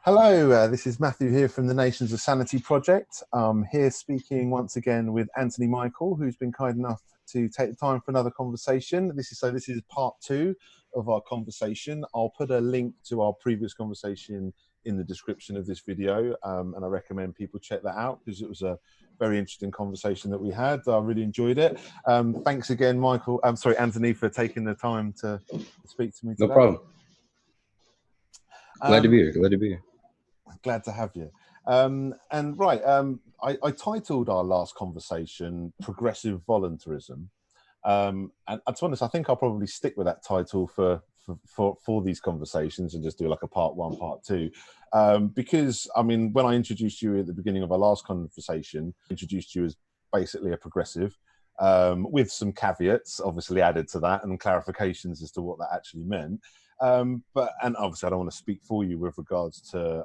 Hello, this is Matthew here from the Nations of Sanity project. I'm here speaking once again with Anthony Michael, who's been kind enough to take the time for another conversation. This is part 2 of our conversation. I'll put a link to our previous conversation in the description of this video, and I recommend people check that out because it was a very interesting conversation that we had. I really enjoyed it. Thanks again, Anthony, for taking the time to speak to me today. No problem. Glad to be here. Glad to be here. Glad to have you. I titled our last conversation "Progressive Voluntarism," and to be honest, I think I'll probably stick with that title for these conversations and just do like a part 1, part 2, because I mean, when I introduced you at the beginning of our last conversation, I introduced you as basically a progressive, with some caveats obviously added to that and clarifications as to what that actually meant. And obviously I don't want to speak for you with regards to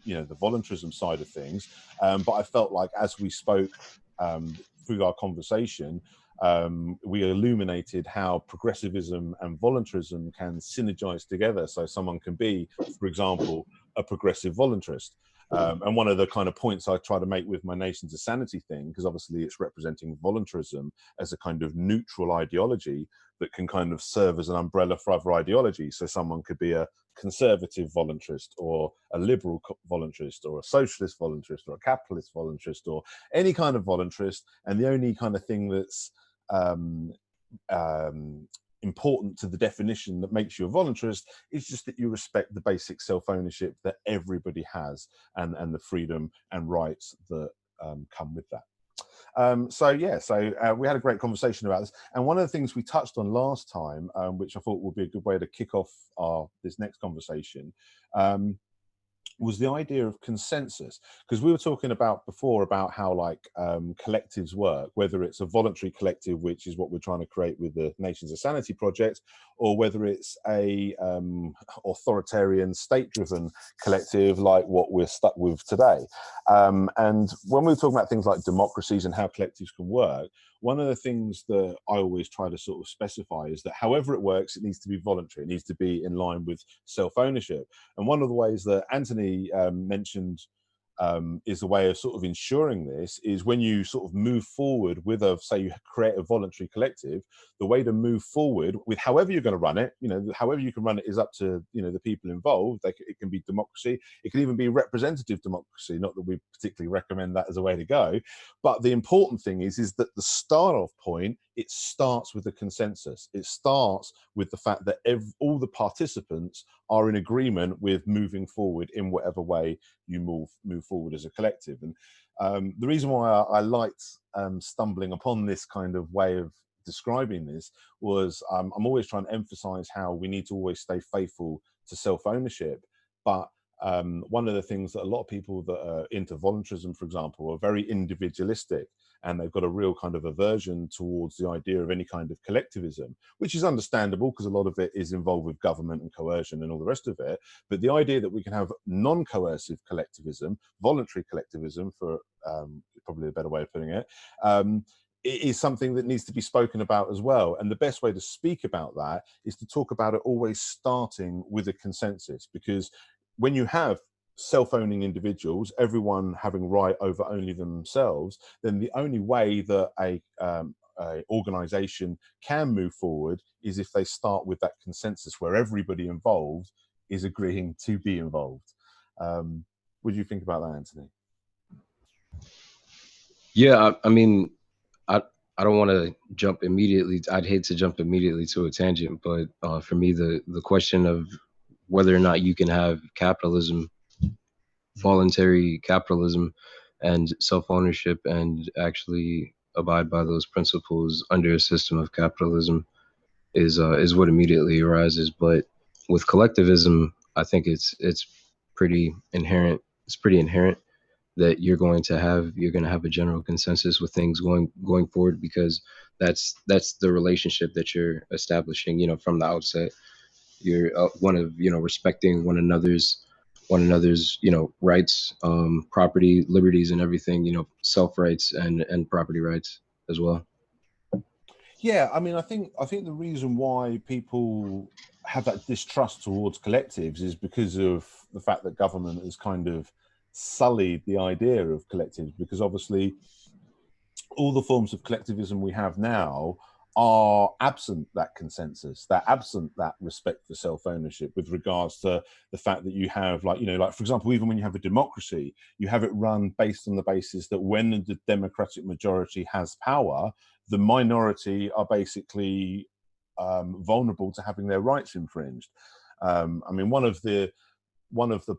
the voluntarism side of things, but I felt like as we spoke through our conversation, we illuminated how progressivism and voluntarism can synergize together. So someone can be, for example, a progressive voluntarist. And one of the kind of points I try to make with my Nations of Sanity thing, because obviously it's representing voluntarism as a kind of neutral ideology that can kind of serve as an umbrella for other ideologies. So someone could be a conservative voluntarist, or a liberal voluntarist, or a socialist voluntarist, or a capitalist voluntarist, or any kind of voluntarist. And the only kind of thing that's important to the definition that makes you a voluntarist is just that you respect the basic self-ownership that everybody has, and the freedom and rights that come with that. We had a great conversation about this, and one of the things we touched on last time, which I thought would be a good way to kick off this next conversation, was the idea of consensus, because we were talking about before about how collectives work, whether it's a voluntary collective, which is what we're trying to create with the Nations of Sanity project, or whether it's a authoritarian state-driven collective like what we're stuck with today. And when we were talking about things like democracies and how collectives can work, one of the things that I always try to sort of specify is that however it works, it needs to be voluntary. It needs to be in line with self-ownership. And one of the ways that Anthony mentioned is the way of sort of ensuring this is when you sort of move forward with say you create a voluntary collective, the way to move forward with however you're going to run it, however you can run it is up to, the people involved. It can be democracy. It can even be representative democracy. Not that we particularly recommend that as a way to go. But the important thing is that the start off point, it starts with a consensus. It starts with the fact that all the participants are in agreement with moving forward in whatever way you move forward as a collective. And the reason why I liked stumbling upon this kind of way of describing this was I'm always trying to emphasize how we need to always stay faithful to self-ownership. But one of the things that a lot of people that are into voluntarism, for example, are very individualistic, and they've got a real kind of aversion towards the idea of any kind of collectivism, which is understandable because a lot of it is involved with government and coercion and all the rest of it. But the idea that we can have non-coercive collectivism, voluntary collectivism, for probably a better way of putting it, it is something that needs to be spoken about as well. And the best way to speak about that is to talk about it always starting with a consensus, because when you have self-owning individuals, everyone having right over only themselves, then the only way that a organization can move forward is if they start with that consensus where everybody involved is agreeing to be involved. What do you think about that, Anthony? Yeah, I mean, I don't want to jump immediately. I'd hate to jump immediately to a tangent, but for me, the question of whether or not you can have capitalism, voluntary capitalism, and self-ownership, and actually abide by those principles under a system of capitalism is what immediately arises. But with collectivism, I think it's pretty inherent. It's pretty inherent that you're going to have a general consensus with things going forward, because that's the relationship that you're establishing, from the outset. You're respecting one another's rights, property, liberties, and everything, self rights and property rights as well. Yeah, I mean, I think the reason why people have that distrust towards collectives is because of the fact that government has kind of sullied the idea of collectives, because obviously all the forms of collectivism we have now are absent that consensus, they're absent that respect for self-ownership, with regards to the fact that you have, like, you know, like for example, even when you have a democracy, you have it run based on the basis that when the democratic majority has power, the minority are basically vulnerable to having their rights infringed. I mean, one of the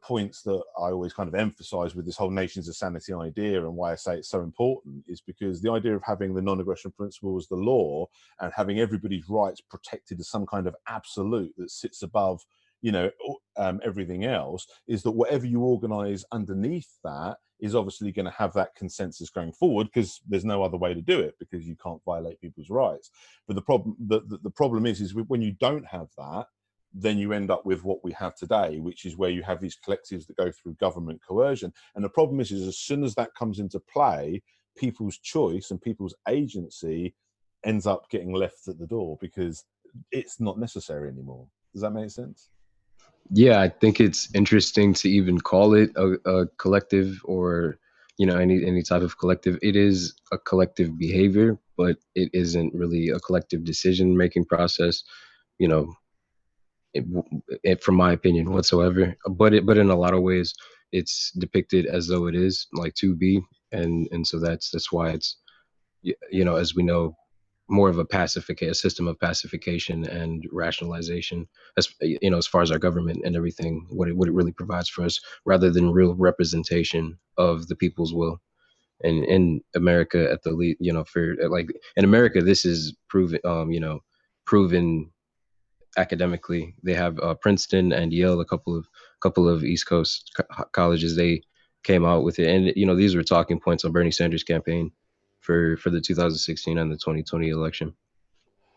points that I always kind of emphasize with this whole nations of sanity idea, and why I say it's so important, is because the idea of having the non-aggression principle as the law and having everybody's rights protected as some kind of absolute that sits above, you know, everything else, is that whatever you organize underneath that is obviously going to have that consensus going forward, because there's no other way to do it, because you can't violate people's rights. But the problem is when you don't have that, then you end up with what we have today, which is where you have these collectives that go through government coercion. And the problem is as soon as that comes into play, people's choice and people's agency ends up getting left at the door, because it's not necessary anymore. Does that make sense? Yeah, I think it's interesting to even call it a collective, or any type of collective. It is a collective behavior, but it isn't really a collective decision making process. You know, from my opinion whatsoever. But in a lot of ways, it's depicted as though it is like to be, and so that's why it's, as we know, more of a system of pacification and rationalization, as far as our government and everything, what it really provides for us, rather than real representation of the people's will. And in America, at the least, for like in America, this is proven academically. They have Princeton and Yale, a couple of East Coast colleges. They came out with it, and these were talking points on Bernie Sanders' campaign for the 2016 and the 2020 election.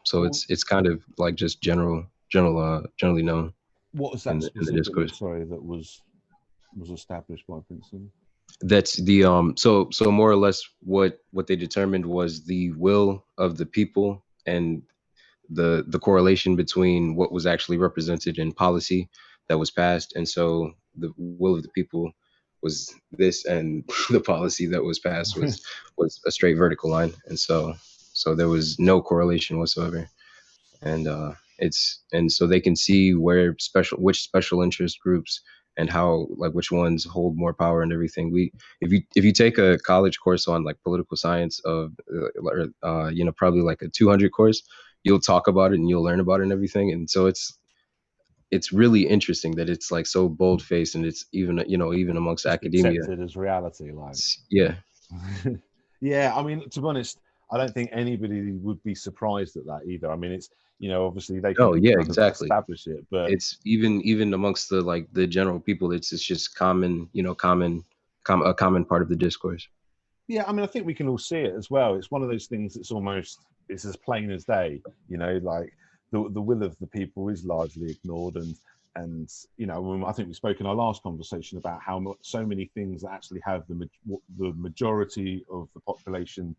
So Well, it's kind of like just generally known what was in that the specifically, discourse. sorry, that was established by Princeton? That's the so more or less what they determined was the will of the people, and the correlation between what was actually represented in policy that was passed. And so the will of the people was this, and the policy that was passed was a straight vertical line. And so there was no correlation whatsoever. And so they can see which special interest groups, and how, like, which ones hold more power and everything. If you take a college course on like political science of probably like a 200 course, you'll talk about it and you'll learn about it and everything. And so it's really interesting that it's like so bold faced, and it's even amongst Just academia. accepted as reality, like. Yeah. Yeah, I mean, to be honest, I don't think anybody would be surprised at that either. I mean, it's, you know, obviously they can Oh yeah, kind of exactly. establish it, but It's even amongst the general people, it's just common, a common part of the discourse. yeah, I mean, I think we can all see it as well. It's one of those things that's almost, it's as plain as day, you know, like the will of the people is largely ignored. And you know, I think we spoke in our last conversation about how so many things that actually have the majority of the population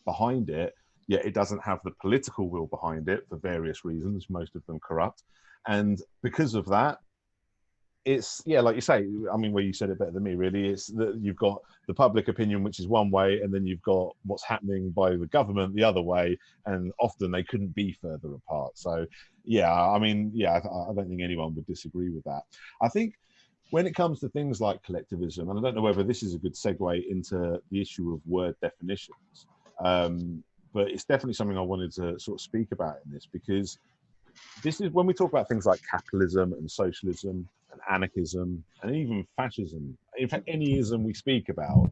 behind it, yet it doesn't have the political will behind it for various reasons, most of them corrupt. And because of that, it's, yeah, like you say, I mean, well, you said it better than me, really. It's that you've got the public opinion, which is one way, and then you've got what's happening by the government the other way, and often they couldn't be further apart. So yeah, I mean, yeah, I don't think anyone would disagree with that. I think when it comes to things like collectivism, and I don't know whether this is a good segue into the issue of word definitions, but it's definitely something I wanted to sort of speak about in this, because this is when we talk about things like capitalism and socialism and anarchism and even fascism. In fact, any ism we speak about,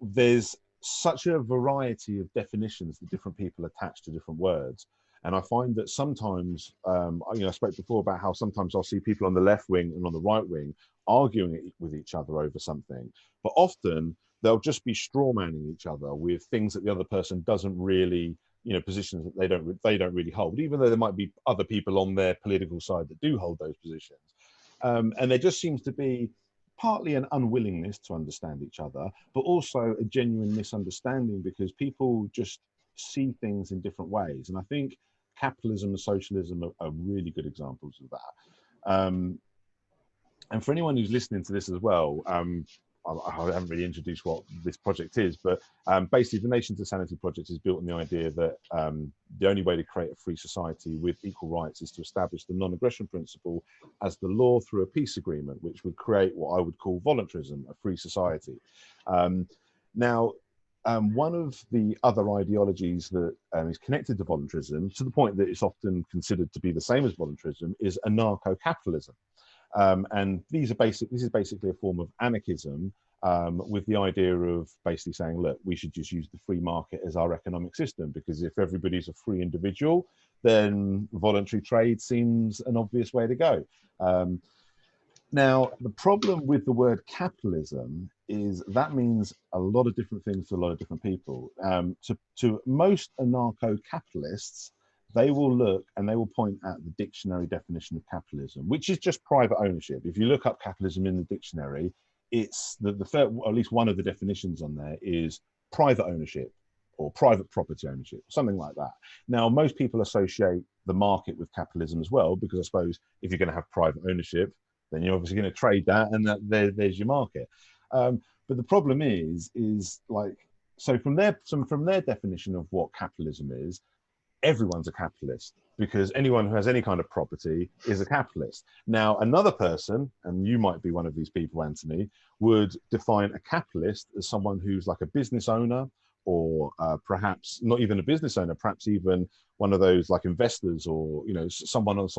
there's such a variety of definitions that different people attach to different words. And I find that sometimes, you know, I spoke before about how sometimes I'll see people on the left wing and on the right wing arguing with each other over something, but often they'll just be straw manning each other with things that the other person doesn't really, you know, positions that they don't really hold, even though there might be other people on their political side that do hold those positions. And there just seems to be partly an unwillingness to understand each other, but also a genuine misunderstanding, because people just see things in different ways. And I think capitalism and socialism are really good examples of that. And for anyone who's listening to this as well, I haven't really introduced what this project is, but basically the Nation to Sanity project is built on the idea that the only way to create a free society with equal rights is to establish the non-aggression principle as the law through a peace agreement, which would create what I would call voluntarism, a free society. Now, one of the other ideologies that is connected to voluntarism, to the point that it's often considered to be the same as voluntarism, is anarcho-capitalism. And this is basically a form of anarchism, with the idea of basically saying, look, we should just use the free market as our economic system, because if everybody's a free individual, then voluntary trade seems an obvious way to go. Now, the problem with the word capitalism is that means a lot of different things to a lot of different people. To most anarcho-capitalists, they will look and they will point at the dictionary definition of capitalism, which is just private ownership. If you look up capitalism in the dictionary, it's or at least one of the definitions on there is private ownership or private property ownership, something like that. Now, most people associate the market with capitalism as well, because I suppose if you're going to have private ownership, then you're obviously going to trade that, and there's your market. But the problem is like, so from their definition of what capitalism is, everyone's a capitalist, because anyone who has any kind of property is a capitalist. Now, another person, and you might be one of these people, Anthony, would define a capitalist as someone who's like a business owner, or perhaps not even a business owner, perhaps even one of those like investors, or someone else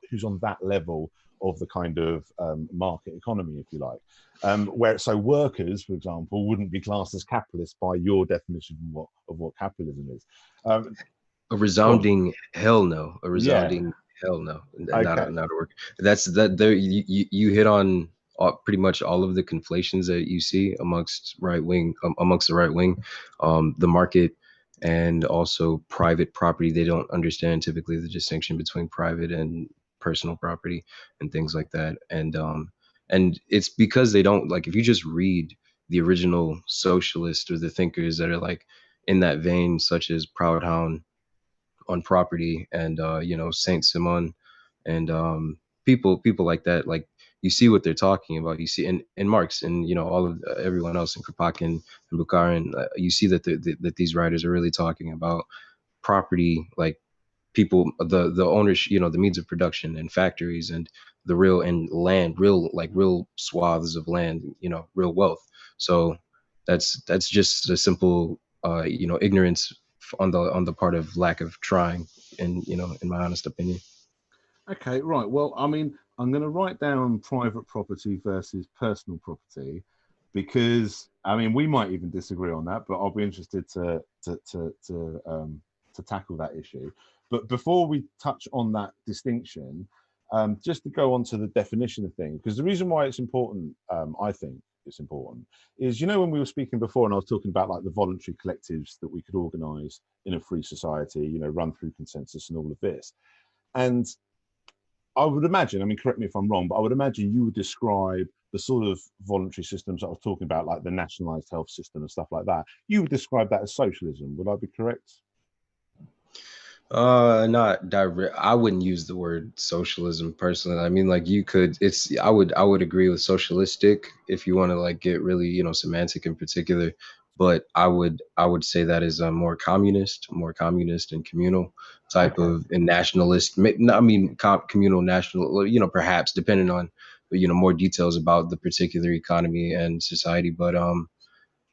who's on that level of the kind of market economy, if you like. So workers, for example, wouldn't be classed as capitalists by your definition of what capitalism is. A resounding hell no. A Yeah. resounding hell no. Not Okay. a work. That's that. There you hit on pretty much all of the conflations that you see amongst the right wing. The market and also private property. They don't understand typically the distinction between private and personal property and things like that. And it's because they don't, like, if you just read the original socialists or the thinkers that are like in that vein, such as Proudhon on property, and Saint Simon, and people like that, like, you see what they're talking about. You see in Marx, and all of everyone else in Kropotkin and Bukharin, you see that that these writers are really talking about property, like people, the owners, the means of production and factories, and the real, and land, real swaths of land, real wealth. So that's just a simple ignorance on the part of lack of trying, and in my honest opinion. Okay, right. Well, I mean, I'm going to write down private property versus personal property, because I mean we might even disagree on that, but I'll be interested to tackle that issue. But before we touch on that distinction, just to go on to the definition of things, because the reason why it's important, I think it's important, is when we were speaking before, and I was talking about like the voluntary collectives that we could organise in a free society, run through consensus and all of this, and I would imagine, I mean, correct me if I'm wrong, but I would imagine you would describe the sort of voluntary systems that I was talking about, like the nationalized health system and stuff like that. You would describe that as socialism. Would I be correct? Not direct. I wouldn't use the word socialism personally. I mean, like, you could. I would agree with socialistic if you want to like get really semantic in particular, but I would say that is a more communist and communal type Okay. of, and nationalist. I mean, communal, national. Perhaps depending on more details about the particular economy and society, but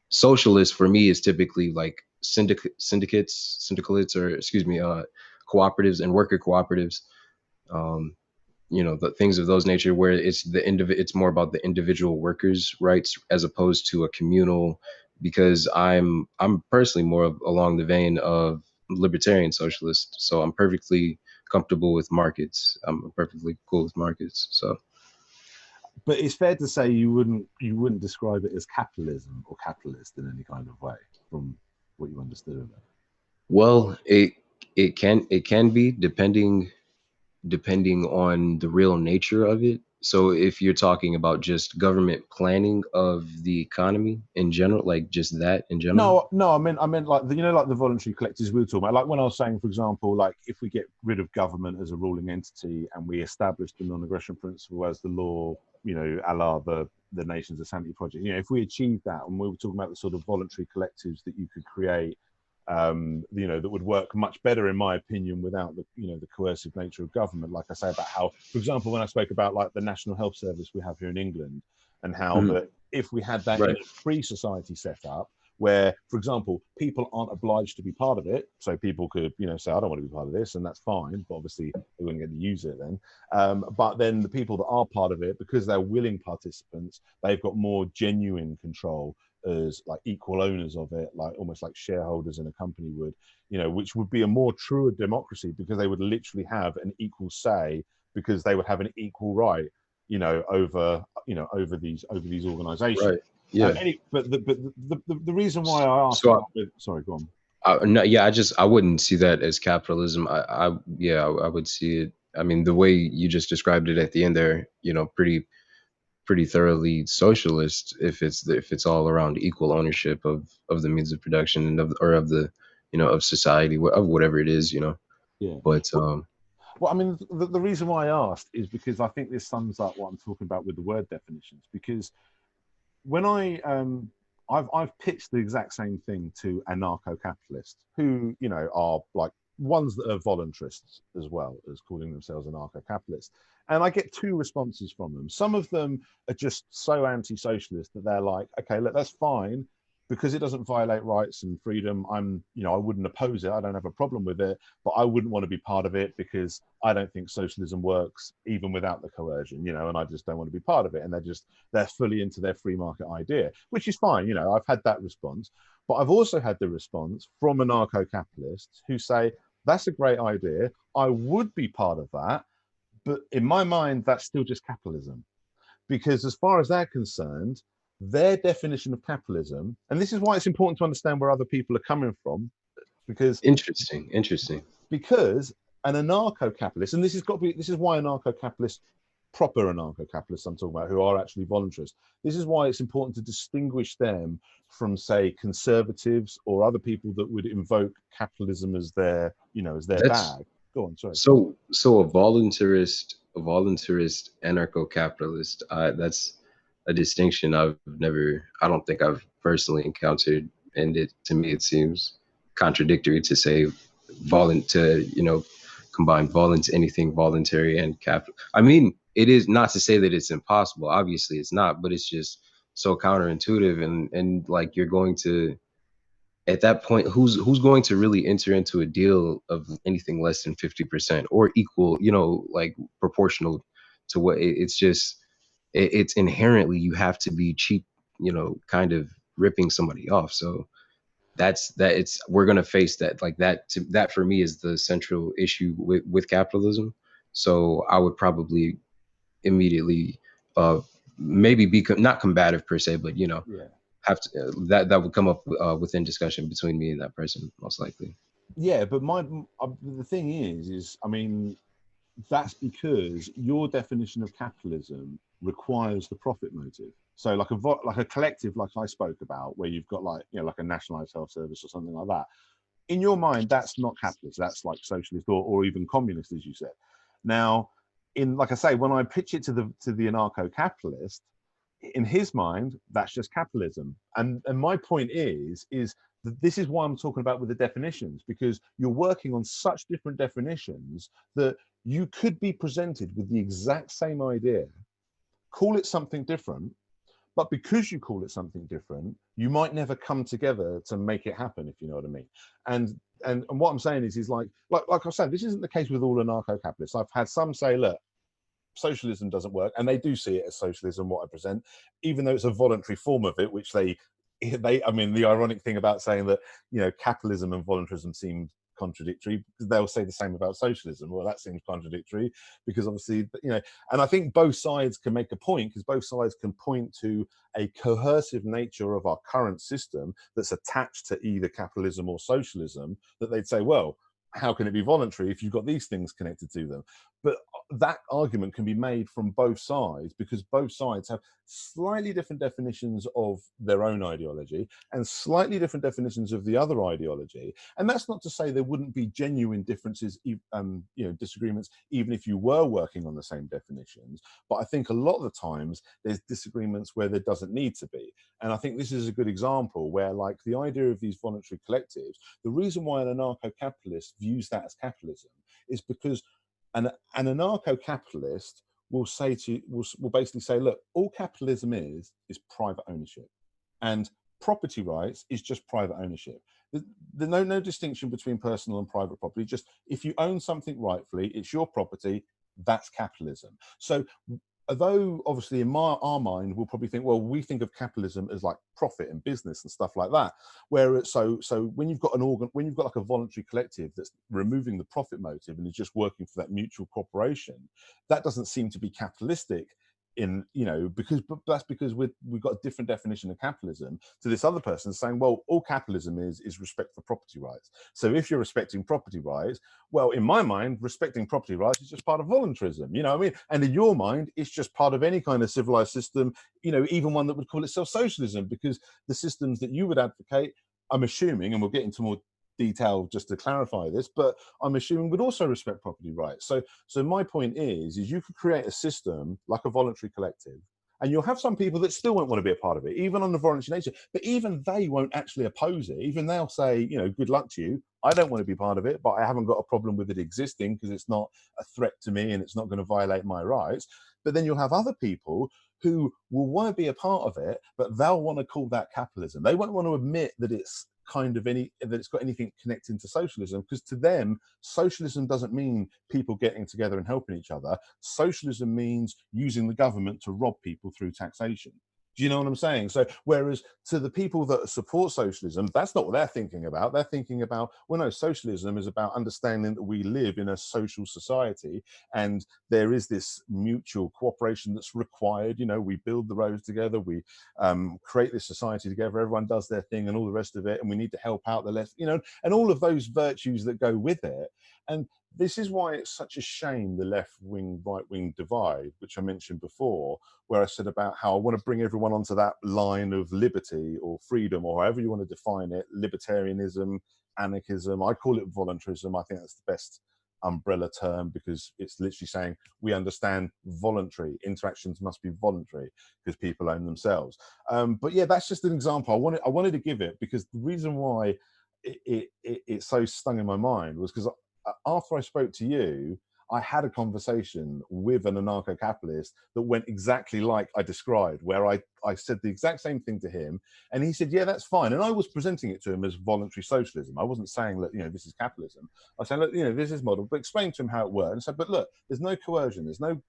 socialist for me is typically like syndicates, or excuse me, cooperatives and worker cooperatives, um the things of those nature, where it's more about the individual workers' rights as opposed to a communal, because I'm personally more along the vein of libertarian socialist, so I'm perfectly comfortable with markets. I'm perfectly cool with markets. So But it's fair to say you wouldn't describe it as capitalism or capitalist in any kind of way, from what you understood of it. well, it can be, depending on the real nature of it. So if you're talking about just government planning of the economy in general, like just that in general. No, I meant like the, like the voluntary collectives we were talking about. Like when I was saying, for example, like if we get rid of government as a ruling entity and we establish the non-aggression principle as the law, a la the Nations of Sanity Project. If we achieve that, and we were talking about the sort of voluntary collectives that you could create, that would work much better, in my opinion, without the coercive nature of government. Like I say about how, for example, when I spoke about like the National Health Service we have here in England, and how Mhm. that if we had that in Right. a free society set up, where, for example, people aren't obliged to be part of it, so people could, say, I don't want to be part of this, and that's fine, but obviously they wouldn't get to use it then. But then the people that are part of it, because they're willing participants, they've got more genuine control as like equal owners of it, like almost like shareholders in a company would, which would be a more truer democracy, because they would literally have an equal say, because they would have an equal right, over these organizations. Right. Yeah. But the reason why I asked So about sorry, go on. no, yeah, I wouldn't see that as capitalism. I would see it. I mean, the way you just described it at the end there, pretty thoroughly socialist. If it's all around equal ownership of the means of production and of the, of society, of whatever it is. Yeah. But Well, I mean, the reason why I asked is because I think this sums up what I'm talking about with the word definitions. Because when I've pitched the exact same thing to anarcho-capitalists who are like ones that are voluntarists as well as calling themselves anarcho-capitalists, and I get two responses from them. Some of them are just so anti-socialist that they're like, okay, look, that's fine because it doesn't violate rights and freedom. I wouldn't oppose it. I don't have a problem with it, but I wouldn't want to be part of it because I don't think socialism works even without the coercion, and I just don't want to be part of it. And they're fully into their free market idea, which is fine. I've had that response, but I've also had the response from anarcho-capitalists who say, that's a great idea. I would be part of that. But in my mind, that's still just capitalism. Because as far as they're concerned, their definition of capitalism, and this is why it's important to understand where other people are coming from, because interesting. because an anarcho-capitalist, and this is why anarcho-capitalists, proper anarcho-capitalists I'm talking about, who are actually voluntarists, this is why it's important to distinguish them from, say, conservatives or other people that would invoke capitalism as their That's bag. Go on, sorry. so a voluntarist anarcho-capitalist. That's a distinction I don't think I've personally encountered, and to me it seems contradictory to say to combine anything voluntary and capital. I mean, it is not to say that it's impossible. Obviously, it's not, but it's just so counterintuitive, and like you're going to, at that point, who's going to really enter into a deal of anything less than 50% or equal, like proportional to what it's just, it's inherently, you have to be cheap, kind of ripping somebody off. So it's we're going to face that, like that for me is the central issue with capitalism. So I would probably immediately, uh maybe be not combative per se, but Yeah. have to, that would come up within discussion between me and that person, most likely. Yeah, but the thing is, I mean, that's because your definition of capitalism requires the profit motive. So like a collective, like I spoke about, where you've got like like a nationalized health service or something like that. In your mind, that's not capitalist. That's like socialist or even communist, as you said. Now, in like I say, when I pitch it to the anarcho-capitalist, in his mind, that's just capitalism. And my point is that this is why I'm talking about with the definitions, because you're working on such different definitions that you could be presented with the exact same idea, call it something different, but because you call it something different, you might never come together to make it happen, if you know what I mean. And what I'm saying is like I said, this isn't the case with all anarcho-capitalists. I've had some say, look, socialism doesn't work, and they do see it as socialism, what I present, even though it's a voluntary form of it, which I mean, the ironic thing about saying that capitalism and voluntarism seem contradictory, because they'll say the same about socialism. Well, that seems contradictory because obviously, and I think both sides can make a point, because both sides can point to a coercive nature of our current system that's attached to either capitalism or socialism, that they'd say, well, how can it be voluntary if you've got these things connected to them? But that argument can be made from both sides, because both sides have slightly different definitions of their own ideology and slightly different definitions of the other ideology. And that's not to say there wouldn't be genuine differences, disagreements, even if you were working on the same definitions. But I think a lot of the times there's disagreements where there doesn't need to be. And I think this is a good example where, like, the idea of these voluntary collectives, the reason why an anarcho-capitalist views that as capitalism is because an anarcho-capitalist will say to will basically say, look, all capitalism is private ownership, and property rights is just private ownership. There's no distinction between personal and private property. Just if you own something rightfully, it's your property. That's capitalism. So although obviously in our mind we'll probably think, well, we think of capitalism as like profit and business and stuff like that, whereas so when you've got when you've got like a voluntary collective that's removing the profit motive and is just working for that mutual cooperation, that doesn't seem to be capitalistic in, because that's because we've got a different definition of capitalism to this other person saying, well, all capitalism is respect for property rights. So if you're respecting property rights, well, in my mind, respecting property rights is just part of voluntarism, what I mean? And in your mind, it's just part of any kind of civilized system, even one that would call itself socialism, because the systems that you would advocate, I'm assuming, and we'll get into more detail just to clarify this, but I'm assuming would also respect property rights. So my point is you could create a system like a voluntary collective, and you'll have some people that still won't want to be a part of it, even on the voluntary nature, but even they won't actually oppose it. Even they'll say, good luck to you. I don't want to be part of it, but I haven't got a problem with it existing because it's not a threat to me and it's not going to violate my rights. But then you'll have other people who will want to be a part of it, but they'll want to call that capitalism. They won't want to admit that it's that it's got anything connecting to socialism, because to them socialism doesn't mean people getting together and helping each other. Socialism means using the government to rob people through taxation. Do you know what I'm saying? So whereas to the people that support socialism, that's not what they're thinking about. They're thinking about, well, no, socialism is about understanding that we live in a social society and there is this mutual cooperation that's required. We build the roads together, we create this society together, everyone does their thing and all the rest of it, and we need to help out the less, and all of those virtues that go with it. And this is why it's such a shame, the left wing, right wing divide, which I mentioned before, where I said about how I want to bring everyone onto that line of liberty or freedom, or however you want to define it, libertarianism, anarchism. I call it voluntarism. I think that's the best umbrella term, because it's literally saying we understand voluntary interactions must be voluntary because people own themselves. But yeah, that's just an example. I wanted to give it because the reason why it so stung in my mind was because after I spoke to you, I had a conversation with an anarcho-capitalist that went exactly like I described, where I said the exact same thing to him, and he said, yeah, that's fine. And I was presenting it to him as voluntary socialism. I wasn't saying that, this is capitalism. I was saying, look, this is model, but explain to him how it worked. And said, but look, there's no coercion. There's no,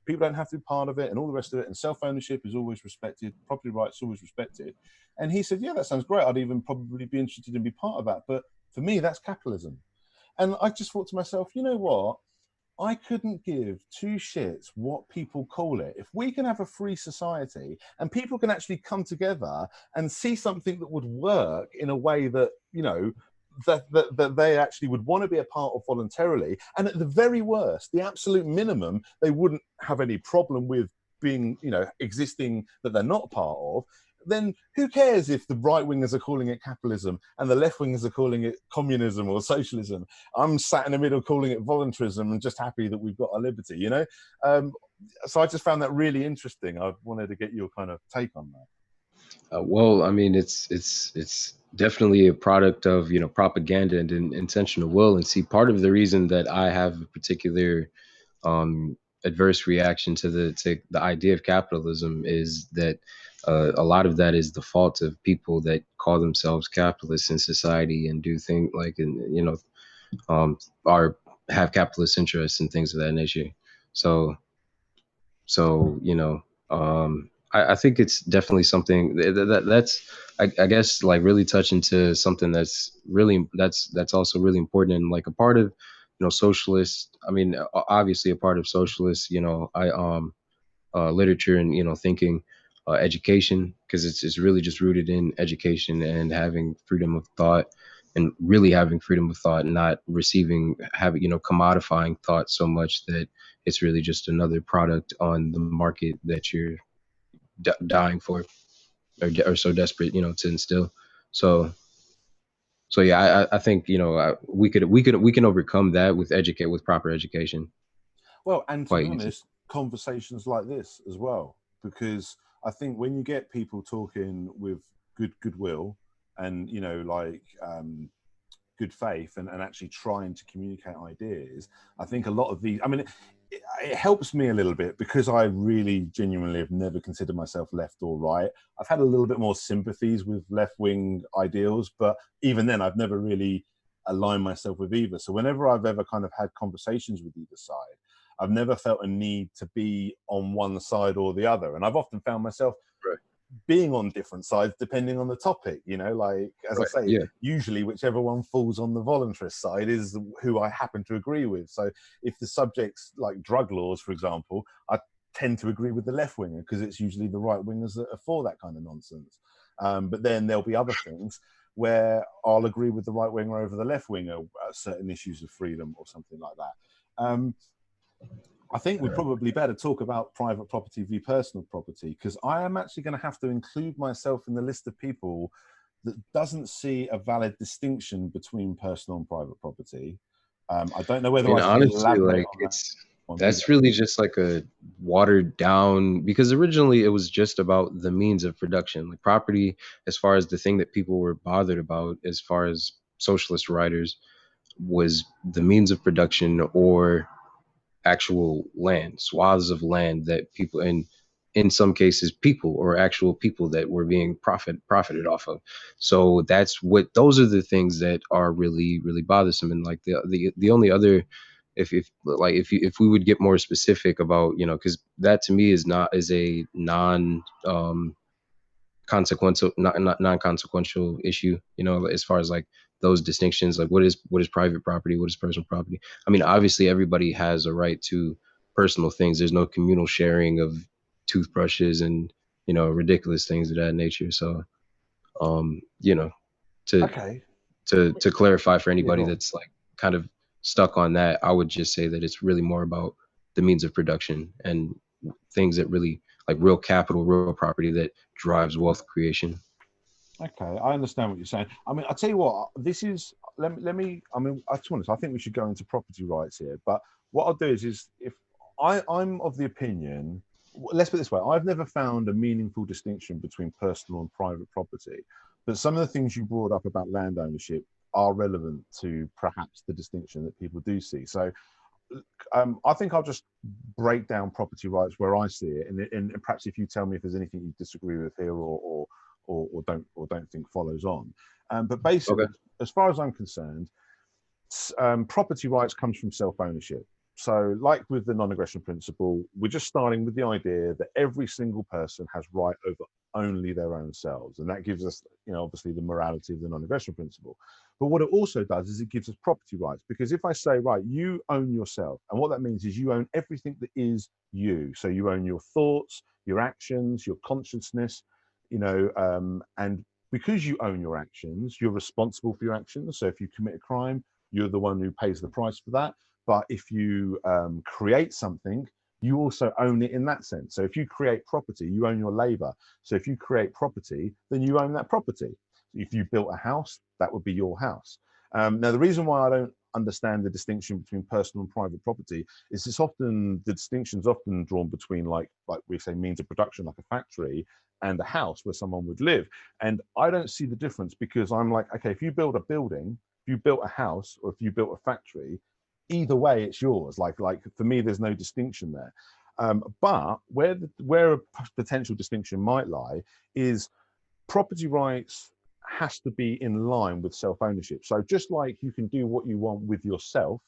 people don't have to be part of it and all the rest of it. And self-ownership is always respected. Property rights always respected. And he said, yeah, that sounds great. I'd even probably be interested in be part of that. But for me, that's capitalism. And I just thought to myself, you know what? I couldn't give two shits what people call it. If we can have a free society and people can actually come together and see something that would work in a way that, that they actually would want to be a part of voluntarily, and at the very worst, the absolute minimum, they wouldn't have any problem with being, existing, that they're not part of, then who cares if the right wingers are calling it capitalism and the left wingers are calling it communism or socialism? I'm sat in the middle calling it voluntarism and just happy that we've got our liberty, So I just found that really interesting. I wanted to get your kind of take on that. Well, I mean, it's definitely a product of propaganda and intentional will. And see, part of the reason that I have a particular adverse reaction to the idea of capitalism is that a lot of that is the fault of people that call themselves capitalists in society and do things like, are have capitalist interests and things of that nature. So I think it's definitely something that's I guess like really touching to something that's also really important, and like a part of socialist. I mean, obviously a part of socialist. Literature and thinking, education, because it's really just rooted in education and having freedom of thought and really having freedom of thought, not having, commodifying thought so much that it's really just another product on the market that you're dying for, or so desperate, to instill. So, yeah, I think, we can overcome that with proper education Well, and to be quite easily. honest, conversations like this as well, because I think when you get people talking with goodwill and good faith and actually trying to communicate ideas, I think a lot of these, I mean, it helps me a little bit because I really genuinely have never considered myself left or right. I've had a little bit more sympathies with left-wing ideals, but even then I've never really aligned myself with either. So whenever I've ever kind of had conversations with either side, I've never felt a need to be on one side or the other. And I've often found myself Right. being on different sides depending on the topic, like, as I Right. say, Yeah. usually whichever one falls on the voluntarist side is who I happen to agree with. So if the subject's like drug laws, for example, I tend to agree with the left winger because it's usually the right wingers that are for that kind of nonsense. But then there'll be other things where I'll agree with the right winger over the left winger at certain issues of freedom or something like that. I think we probably better talk about private property v personal property, because I am actually going to have to include myself in the list of people that doesn't see a valid distinction between personal and private property. I don't know whether I And should honestly, elaborate like, on that. that's really just like a watered down, because originally it was just about the means of production, like property, as far as the thing that people were bothered about, as far as socialist writers, was the means of production, or actual land, swaths of land that people, and in some cases people, or actual people that were being profited off of. So those are the things that are really, really bothersome. And like the only other, if we would get more specific about, because that to me is a non-consequential issue, as far as like those distinctions, like what is private property, what is personal property. I mean, obviously everybody has a right to personal things. There's no communal sharing of toothbrushes and, ridiculous things of that nature. So, um you know to Okay. to clarify for Yeah, anybody go on. that's like kind of stuck on that, I would just say that it's really more about the means of production and things that really, like, real capital, real property that drives wealth creation. Okay, I understand what you're saying. I mean, I tell you what, this is let me. I mean, to be honest, I think we should go into property rights here. But what I'll do is if I'm of the opinion, let's put it this way: I've never found a meaningful distinction between personal and private property. But some of the things you brought up about land ownership are relevant to perhaps the distinction that people do see. So I think I'll just break down property rights where I see it, and perhaps if you tell me if there's anything you disagree with here or don't think follows on. But Okay. basically, as far as I'm concerned, property rights comes from self-ownership. So, like with the non-aggression principle, we're just starting with the idea that every single person has right over only their own selves, and that gives us, obviously the morality of the non-aggression principle. But what it also does is it gives us property rights, because if I say, right, you own yourself, and what that means is you own everything that is you. So you own your thoughts, your actions, your consciousness, and because you own your actions, you're responsible for your actions. So if you commit a crime, you're the one who pays the price for that. But if you create something, you also own it in that sense. So if you create property, you own your labor. So if you create property, then you own that property. If you built a house, that would be your house. Now, the reason why I don't understand the distinction between personal and private property is the distinction is often drawn between, like we say, means of production, like a factory, and a house where someone would live. And I don't see the difference, because I'm like, okay, if you build a building, if you built a house, or if you built a factory, either way it's yours. Like for me, there's no distinction there. But where a potential distinction might lie is property rights has to be in line with self-ownership. So just like you can do what you want with yourself,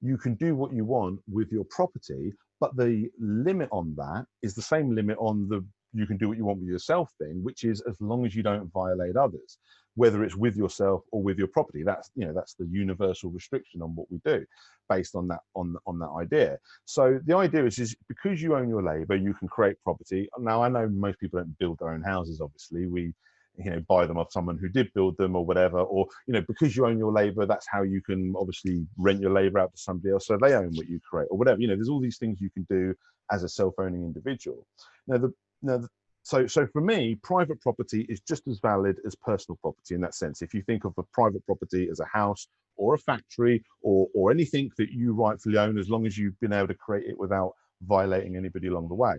you can do what you want with your property, but the limit on that is the same limit on the you can do what you want with yourself thing, which is as long as you don't violate others, whether it's with yourself or with your property. That's the universal restriction on what we do, based on that idea. So the idea is because you own your labor, you can create property. Now I know most people don't build their own houses. Obviously, we buy them off someone who did build them or whatever, or because you own your labor, that's how you can obviously rent your labor out to somebody else so they own what you create or whatever. There's all these things you can do as a self-owning individual. So for me, private property is just as valid as personal property in that sense. If you think of a private property as a house or a factory or anything that you rightfully own, as long as you've been able to create it without violating anybody along the way.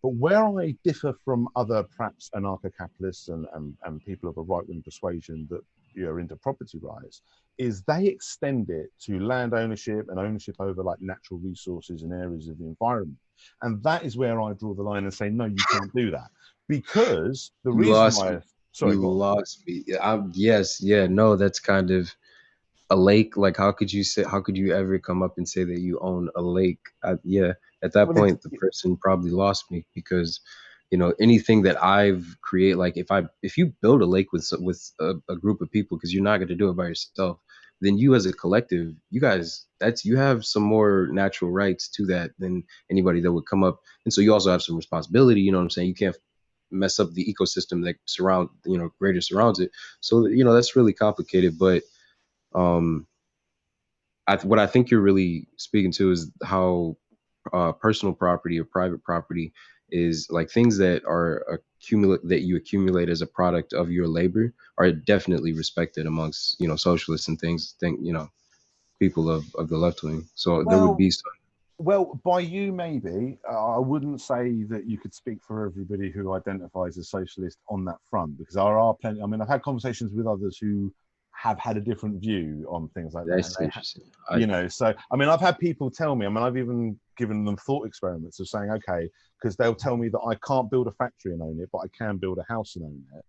But where I differ from other perhaps anarcho-capitalists and people of a right-wing persuasion that are into property rights is they extend it to land ownership and ownership over like natural resources and areas of the environment. And that is where I draw the line and say, no, you can't do that. Because the You reason lost why, me. sorry, You go on. lost me. Yes, yeah, no, that's kind of a lake. Like, how could you ever come up and say that you own a lake? Yeah, at that Well, point, the person probably lost me because, anything that I've created, like if you build a lake with a group of people, because you're not going to do it by yourself, then you as a collective, you guys, you have some more natural rights to that than anybody that would come up. And so you also have some responsibility. You know what I'm saying? You can't mess up the ecosystem that greater surrounds it. So that's really complicated, but um what I think you're really speaking to is how personal property or private property is like things that are you accumulate as a product of your labor are definitely respected amongst socialists and people of the left wing. So there would well, be some. Well, by you, maybe. I wouldn't say that you could speak for everybody who identifies as socialist on that front, because there are plenty. I mean, I've had conversations with others who have had a different view on things like that. And That's interesting. so, I mean, I've had people tell me, I mean, I've even given them thought experiments of saying, okay, because they'll tell me that I can't build a factory and own it, but I can build a house and own it.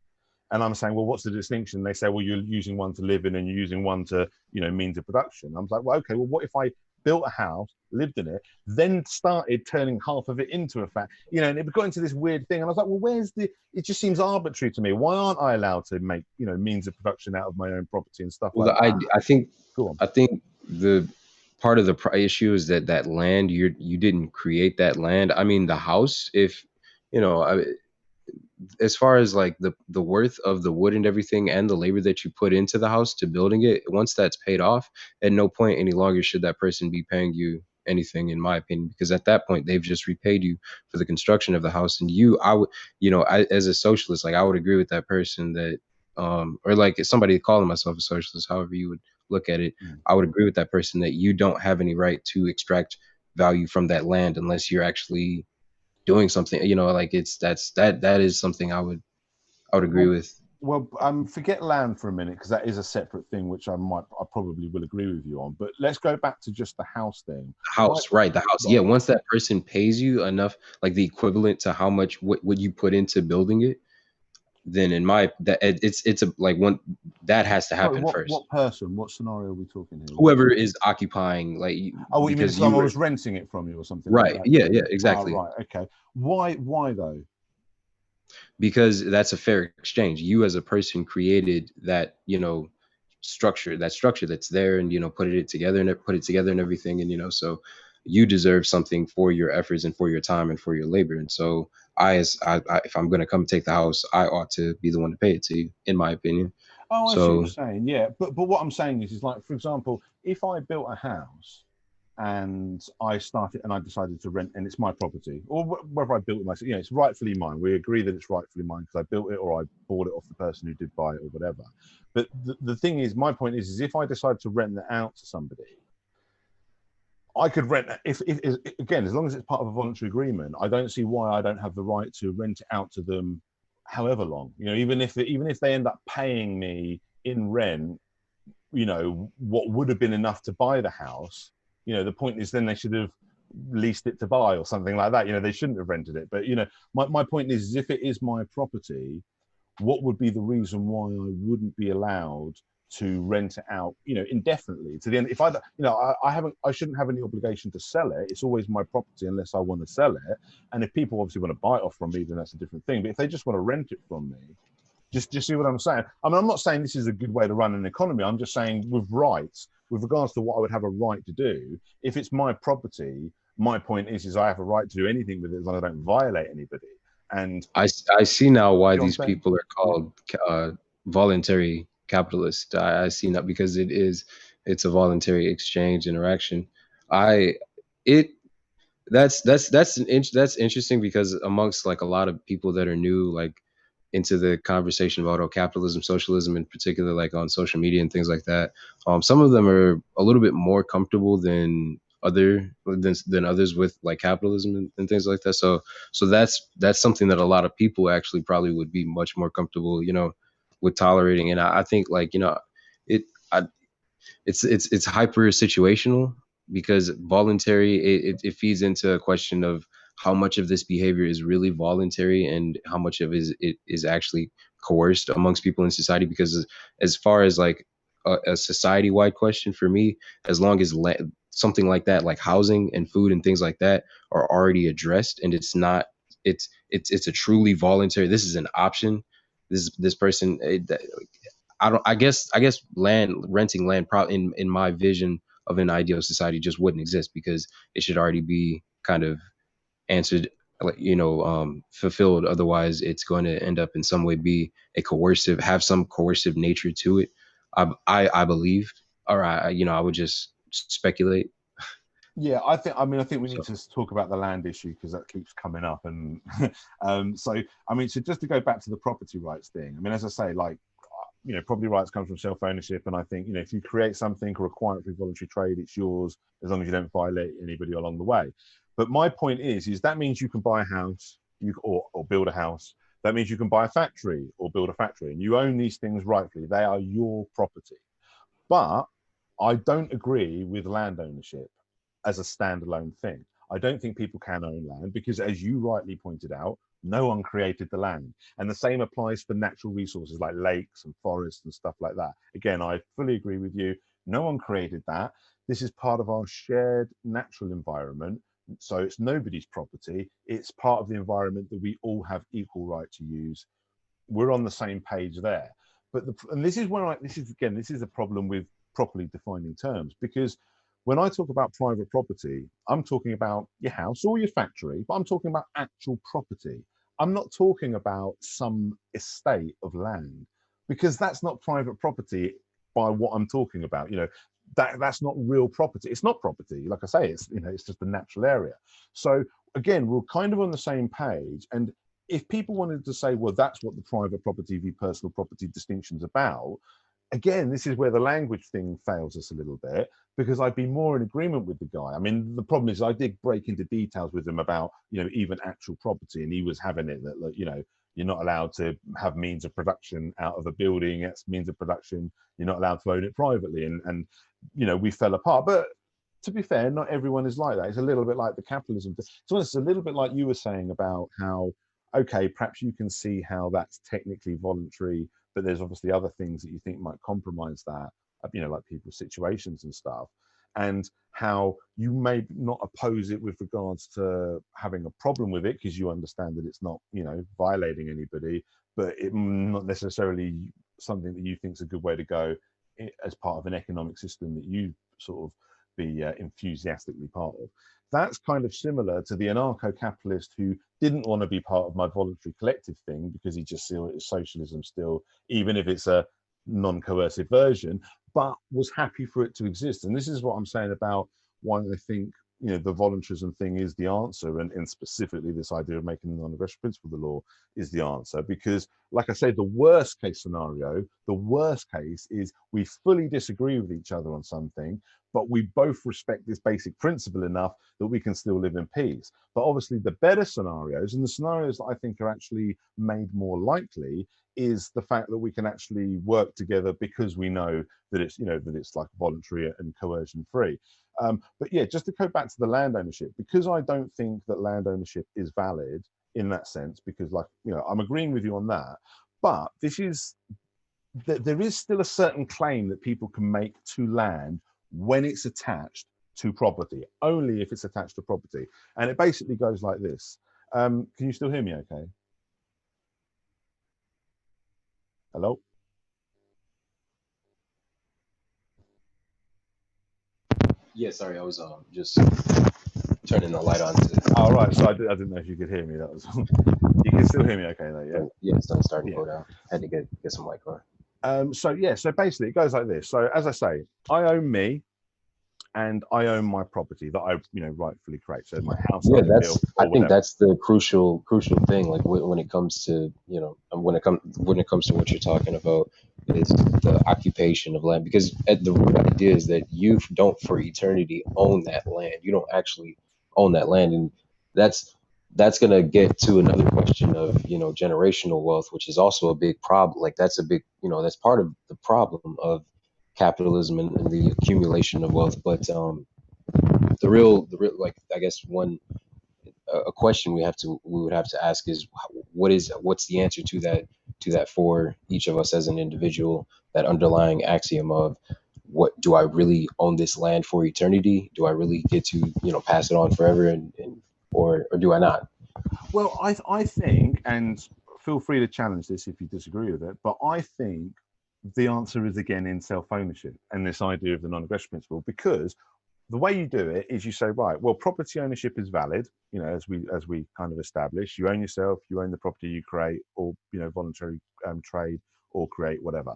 And I'm saying, well, what's the distinction? They say, well, you're using one to live in and you're using one to, means of production. I'm like, well, okay, well, what if I built a house, lived in it, then started turning half of it into a factory, and it got into this weird thing. And I was like, well, it just seems arbitrary to me. Why aren't I allowed to make, means of production out of my own property and stuff Well, like that? I think Go on. I think the part of the issue is that land you didn't create that land. I mean, the house, if you know, I, as far as like the worth of the wood and everything and the labor that you put into the house to building it, once that's paid off, at no point any longer should that person be paying you anything, in my opinion, because at that point they've just repaid you for the construction of the house. And I would, as a socialist, like I would agree with that person that or like if somebody calling myself a socialist, however you would look at it, I would agree with that person that you don't have any right to extract value from that land unless you're actually doing something, like that is something I would agree Well, with. forget land for a minute, because that is a separate thing, which I probably will agree with you on. But let's go back to just the house thing. The house, right? The house, yeah. Right. Once that person pays you enough, like the equivalent to how much what you put into building it, then it's a like one that has to Sorry, happen first. what person? What scenario are we talking here? Whoever is occupying, Oh, what you mean? because Someone you were was renting it from you or something like right, that? yeah, yeah, Oh, exactly. right. Okay. Why though? Because that's a fair exchange. You as a person created that, structure that's there, and put it together and everything, and so you deserve something for your efforts and for your time and for your labor. And so if I'm going to come take the house, I ought to be the one to pay it to you, in my opinion. Oh, I see what you're So saying. Yeah, but what I'm saying is like, for example, if I built a house and I started and I decided to rent, and it's my property, or whether I built it myself, it's rightfully mine. We agree that it's rightfully mine because I built it or I bought it off the person who did buy it or whatever. But the thing is, my point is if I decide to rent that out to somebody, I could rent if again, as long as it's part of a voluntary agreement, I don't see why I don't have the right to rent it out to them however long. Even if they end up paying me in rent, what would have been enough to buy the house. The point is then they should have leased it to buy or something like that. They shouldn't have rented it. But my point is if it is my property, what would be the reason why I wouldn't be allowed to rent it out, indefinitely to the end? If I shouldn't have any obligation to sell it. It's always my property unless I want to sell it. And if people obviously want to buy it off from me, then that's a different thing. But if they just want to rent it from me, just see what I'm saying? I mean, I'm not saying this is a good way to run an economy. I'm just saying with rights, with regards to what I would have a right to do, if it's my property, my point is I have a right to do anything with it as long as I don't violate anybody. And I see now why you know what I'm these saying? people are called voluntary capitalists. I see now because it's a voluntary exchange interaction. I it that's interesting because amongst like a lot of people that are new like into the conversation about capitalism, socialism in particular, like on social media and things like that, some of them are a little bit more comfortable than others with like capitalism and things like that. So that's something that a lot of people actually probably would be much more comfortable, with tolerating. And I think like it I, it's hyper situational because voluntary it feeds into a question of how much of this behavior is really voluntary and how much of it is actually coerced amongst people in society. Because as far as like a society-wide question for me, as long as something like that, like housing and food and things like that, are already addressed, and it's not it's a truly voluntary, this is an option, this person I don't. I guess renting land, probably in my vision of an ideal society, just wouldn't exist because it should already be kind of answered, like fulfilled. Otherwise, it's going to end up in some way be have some coercive nature to it. I believe, or I would just speculate. Yeah, I think we need So to talk about the land issue because that keeps coming up. And so just to go back to the property rights thing, I mean, as I say, like, property rights come from self-ownership, and I think, if you create something or require it through voluntary trade, it's yours as long as you don't violate anybody along the way. But my point is that means you can buy a house, or build a house. That means you can buy a factory or build a factory, and you own these things rightfully. They are your property. But I don't agree with land ownership as a standalone thing. I don't think people can own land because, as you rightly pointed out, no one created the land. And the same applies for natural resources like lakes and forests and stuff like that. Again, I fully agree with you. No one created that. This is part of our shared natural environment. So it's nobody's property. It's part of the environment that we all have equal right to use. We're on the same page there. And this is this is a problem with properly defining terms, because when I talk about private property, I'm talking about your house or your factory, but I'm talking about actual property. I'm not talking about some estate of land, because that's not private property by what I'm talking about. That's not real property. It's not property. Like I say, it's just a natural area. So again, we're kind of on the same page. And if people wanted to say, well, that's what the private property v personal property distinction is about, again, this is where the language thing fails us a little bit, because I'd be more in agreement with the guy. I mean, the problem is I did break into details with him about, even actual property, and he was having it that, you're not allowed to have means of production out of a building. That's means of production. You're not allowed to own it privately. And we fell apart. But to be fair, not everyone is like that. It's a little bit like the capitalism. So it's a little bit like you were saying about how, okay, perhaps you can see how that's technically voluntary, but there's obviously other things that you think might compromise that, like people's situations and stuff, and how you may not oppose it with regards to having a problem with it because you understand that it's not, violating anybody, but it not necessarily something that you think is a good way to go as part of an economic system that you sort of be enthusiastically part of. That's kind of similar to the anarcho-capitalist who didn't want to be part of my voluntary collective thing because he just saw it as socialism still, even if it's a non-coercive version, but was happy for it to exist. And this is what I'm saying about why I think the voluntarism thing is the answer, and specifically this idea of making the non-aggression principle the law is the answer. Because, like I said, the worst case scenario, the worst case is we fully disagree with each other on something, but we both respect this basic principle enough that we can still live in peace. But obviously the better scenarios, and the scenarios that I think are actually made more likely, is the fact that we can actually work together because we know that it's like voluntary and coercion free. But yeah, just to go back to the land ownership, because I don't think that land ownership is valid in that sense, because I'm agreeing with you on that, but there is still a certain claim that people can make to land when it's attached to property, only if it's attached to property. And it basically goes like this. Can you still hear me okay? Hello? yeah, sorry, I was just turning the light on. Oh, right. So I didn't know if you could hear me. That was all. You can still hear me okay, though, yeah? Yeah, it's starting to Yeah. go down. Had to get some light on. So yeah, so basically it goes like this. So as I say, I own me and I own my property that I, rightfully create. So my house that Yeah, I built I or think whatever. that's the crucial thing. Like when it comes to, when it comes to what you're talking about is the occupation of land, because the root idea is that you don't for eternity own that land. You don't actually own that land, and that's gonna get to another question of generational wealth, which is also a big problem. Like that's a big, that's part of the problem of capitalism and the accumulation of wealth. But the real, like, I guess a question we would have to ask is what's the answer to that for each of us as an individual, that underlying axiom of, what do I really own this land for eternity? Do I really get to pass it on forever, or do I not? Well, I think, and feel free to challenge this if you disagree with it, but I think the answer is again in self-ownership and this idea of the non-aggression principle, because the way you do it is you say, right, well, property ownership is valid, as we kind of established. You own yourself, you own the property you create, or voluntary trade or create whatever.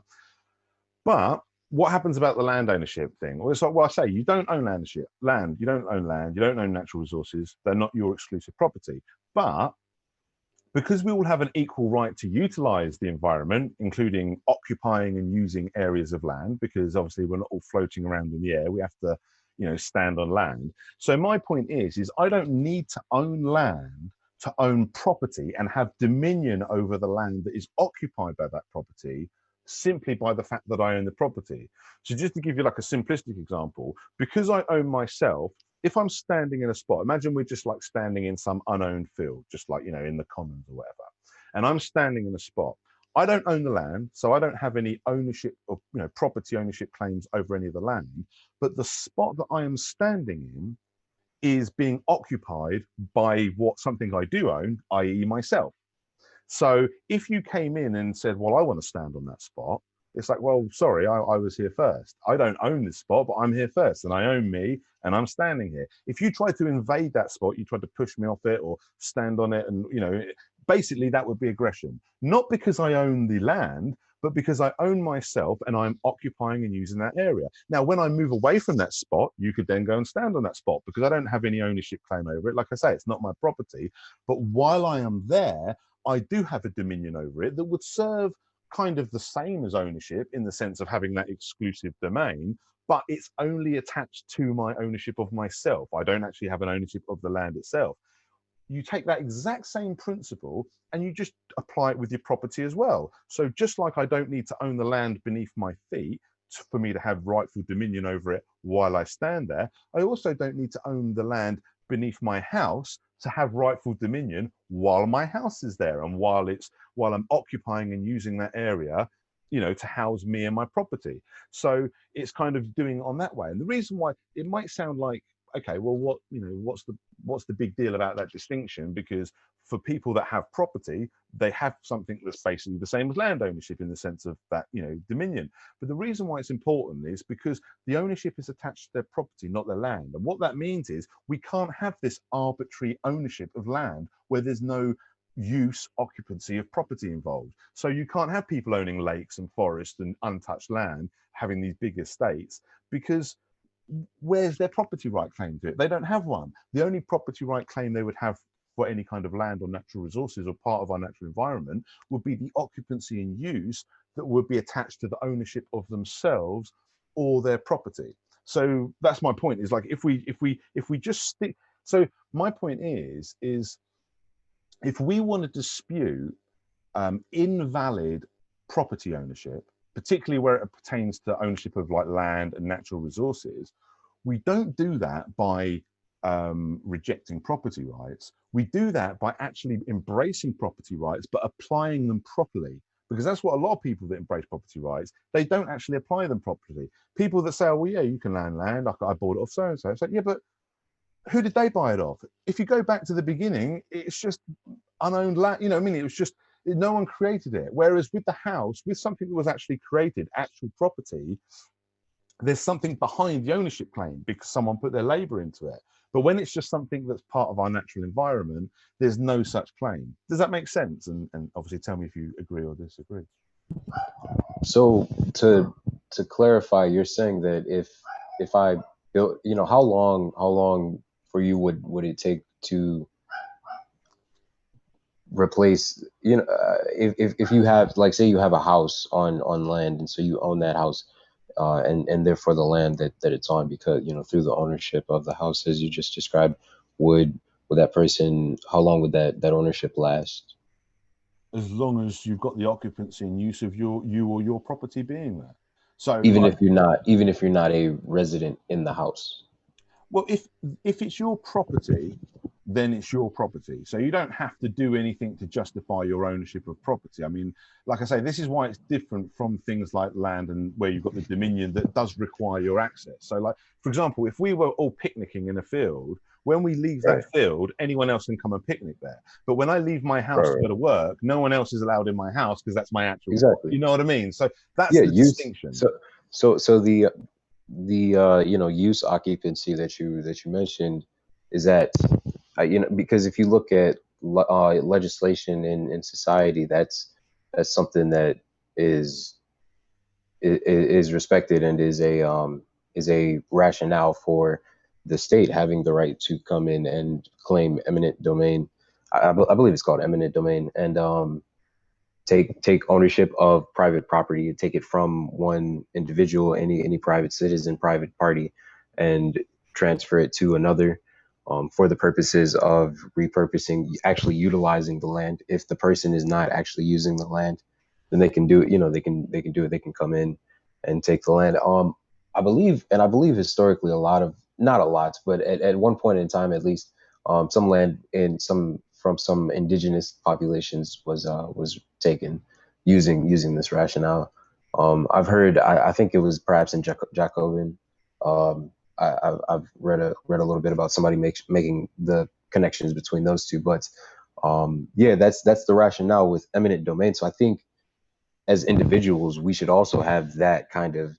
But what happens about the land ownership thing? Well, it's like, well, I say you don't own land, you don't own land, you don't own natural resources. They're not your exclusive property. But because we all have an equal right to utilize the environment, including occupying and using areas of land, because obviously we're not all floating around in the air, we have to, stand on land. So my point is I don't need to own land to own property and have dominion over the land that is occupied by that property simply by the fact that I own the property. So just to give you like a simplistic example, because I own myself, if I'm standing in a spot, imagine we're just like standing in some unowned field, just like, in the commons or whatever. And I'm standing in a spot. I don't own the land, so I don't have any ownership or, property ownership claims over any of the land. But the spot that I am standing in is being occupied by something I do own, i.e. myself. So if you came in and said, well, I want to stand on that spot, it's like, well, sorry, I was here first. I don't own this spot, but I'm here first and I own me and I'm standing here. If you try to invade that spot, you try to push me off it or stand on it, and, basically that would be aggression. Not because I own the land, but because I own myself and I'm occupying and using that area. Now, when I move away from that spot, you could then go and stand on that spot because I don't have any ownership claim over it. Like I say, it's not my property. But while I am there, I do have a dominion over it that would serve kind of the same as ownership in the sense of having that exclusive domain, but it's only attached to my ownership of myself. I don't actually have an ownership of the land itself. You take that exact same principle and you just apply it with your property as well. So just like I don't need to own the land beneath my feet for me to have rightful dominion over it while I stand there, I also don't need to own the land beneath my house to have rightful dominion while my house is there and while I'm occupying and using that area, to house me and my property. So it's kind of doing it on that way. And the reason why it might sound like, okay, well, what's the big deal about that distinction? Because for people that have property, they have something that's basically the same as land ownership in the sense of that, dominion. But the reason why it's important is because the ownership is attached to their property, not their land. And what that means is we can't have this arbitrary ownership of land where there's no use occupancy of property involved. So you can't have people owning lakes and forests and untouched land having these big estates, because where's their property right claim to it? They don't have one. The only property right claim they would have for any kind of land or natural resources or part of our natural environment would be the occupancy and use that would be attached to the ownership of themselves or their property. So that's my point, is like if we just stick. So my point is if we want to dispute invalid property ownership, particularly where it pertains to ownership of like land and natural resources, we don't do that by rejecting property rights. We do that by actually embracing property rights, but applying them properly. Because that's what a lot of people that embrace property rights, they don't actually apply them properly. People that say, oh, well, yeah, you can land, I bought it off so-and-so. It's like, yeah, but who did they buy it off? If you go back to the beginning, it's just unowned land. I mean, it was just, no one created it. Whereas with the house, with something that was actually created, actual property, there's something behind the ownership claim because someone put their labor into it. But when it's just something that's part of our natural environment, there's no such claim. Does that make sense? And obviously tell me if you agree or disagree. So to clarify, you're saying that if I built, how long for you would it take to replace, if you have, like, say you have a house on land, and so you own that house, and therefore the land that it's on, because through the ownership of the house as you just described, would that person, how long would that ownership last? As long as you've got the occupancy and use of you or your property being there. So Even like, if you're not a resident in the house? well, if it's your property, then it's your property. So you don't have to do anything to justify your ownership of property. I mean, like I say, this is why it's different from things like land and where you've got the dominion that does require your access. So, like, for example, if we were all picnicking in a field, when we leave that Right. field, anyone else can come and picnic there. But when I leave my house to Right. go to work, no one else is allowed in my house because that's my actual, Exactly. you know what I mean? So that's Yeah, the use. distinction. So the use occupancy that you mentioned is that, because if you look at legislation in society, that's something that is is respected, and is a rationale for the state having the right to come in and claim eminent domain. I believe it's called eminent domain, and take ownership of private property, and take it from one individual, any private citizen, private party, and transfer it to another, for the purposes of repurposing, actually utilizing the land. If the person is not actually using the land, then they can do it. They can do it. They can come in and take the land. I believe historically, a lot of, not a lot, but at one point in time at least, some land in some from some indigenous populations was taken using this rationale. I've heard. I think it was perhaps in Jacobin. I've read a little bit about somebody making the connections between those two, but yeah, that's the rationale with eminent domain. So I think as individuals, we should also have that kind of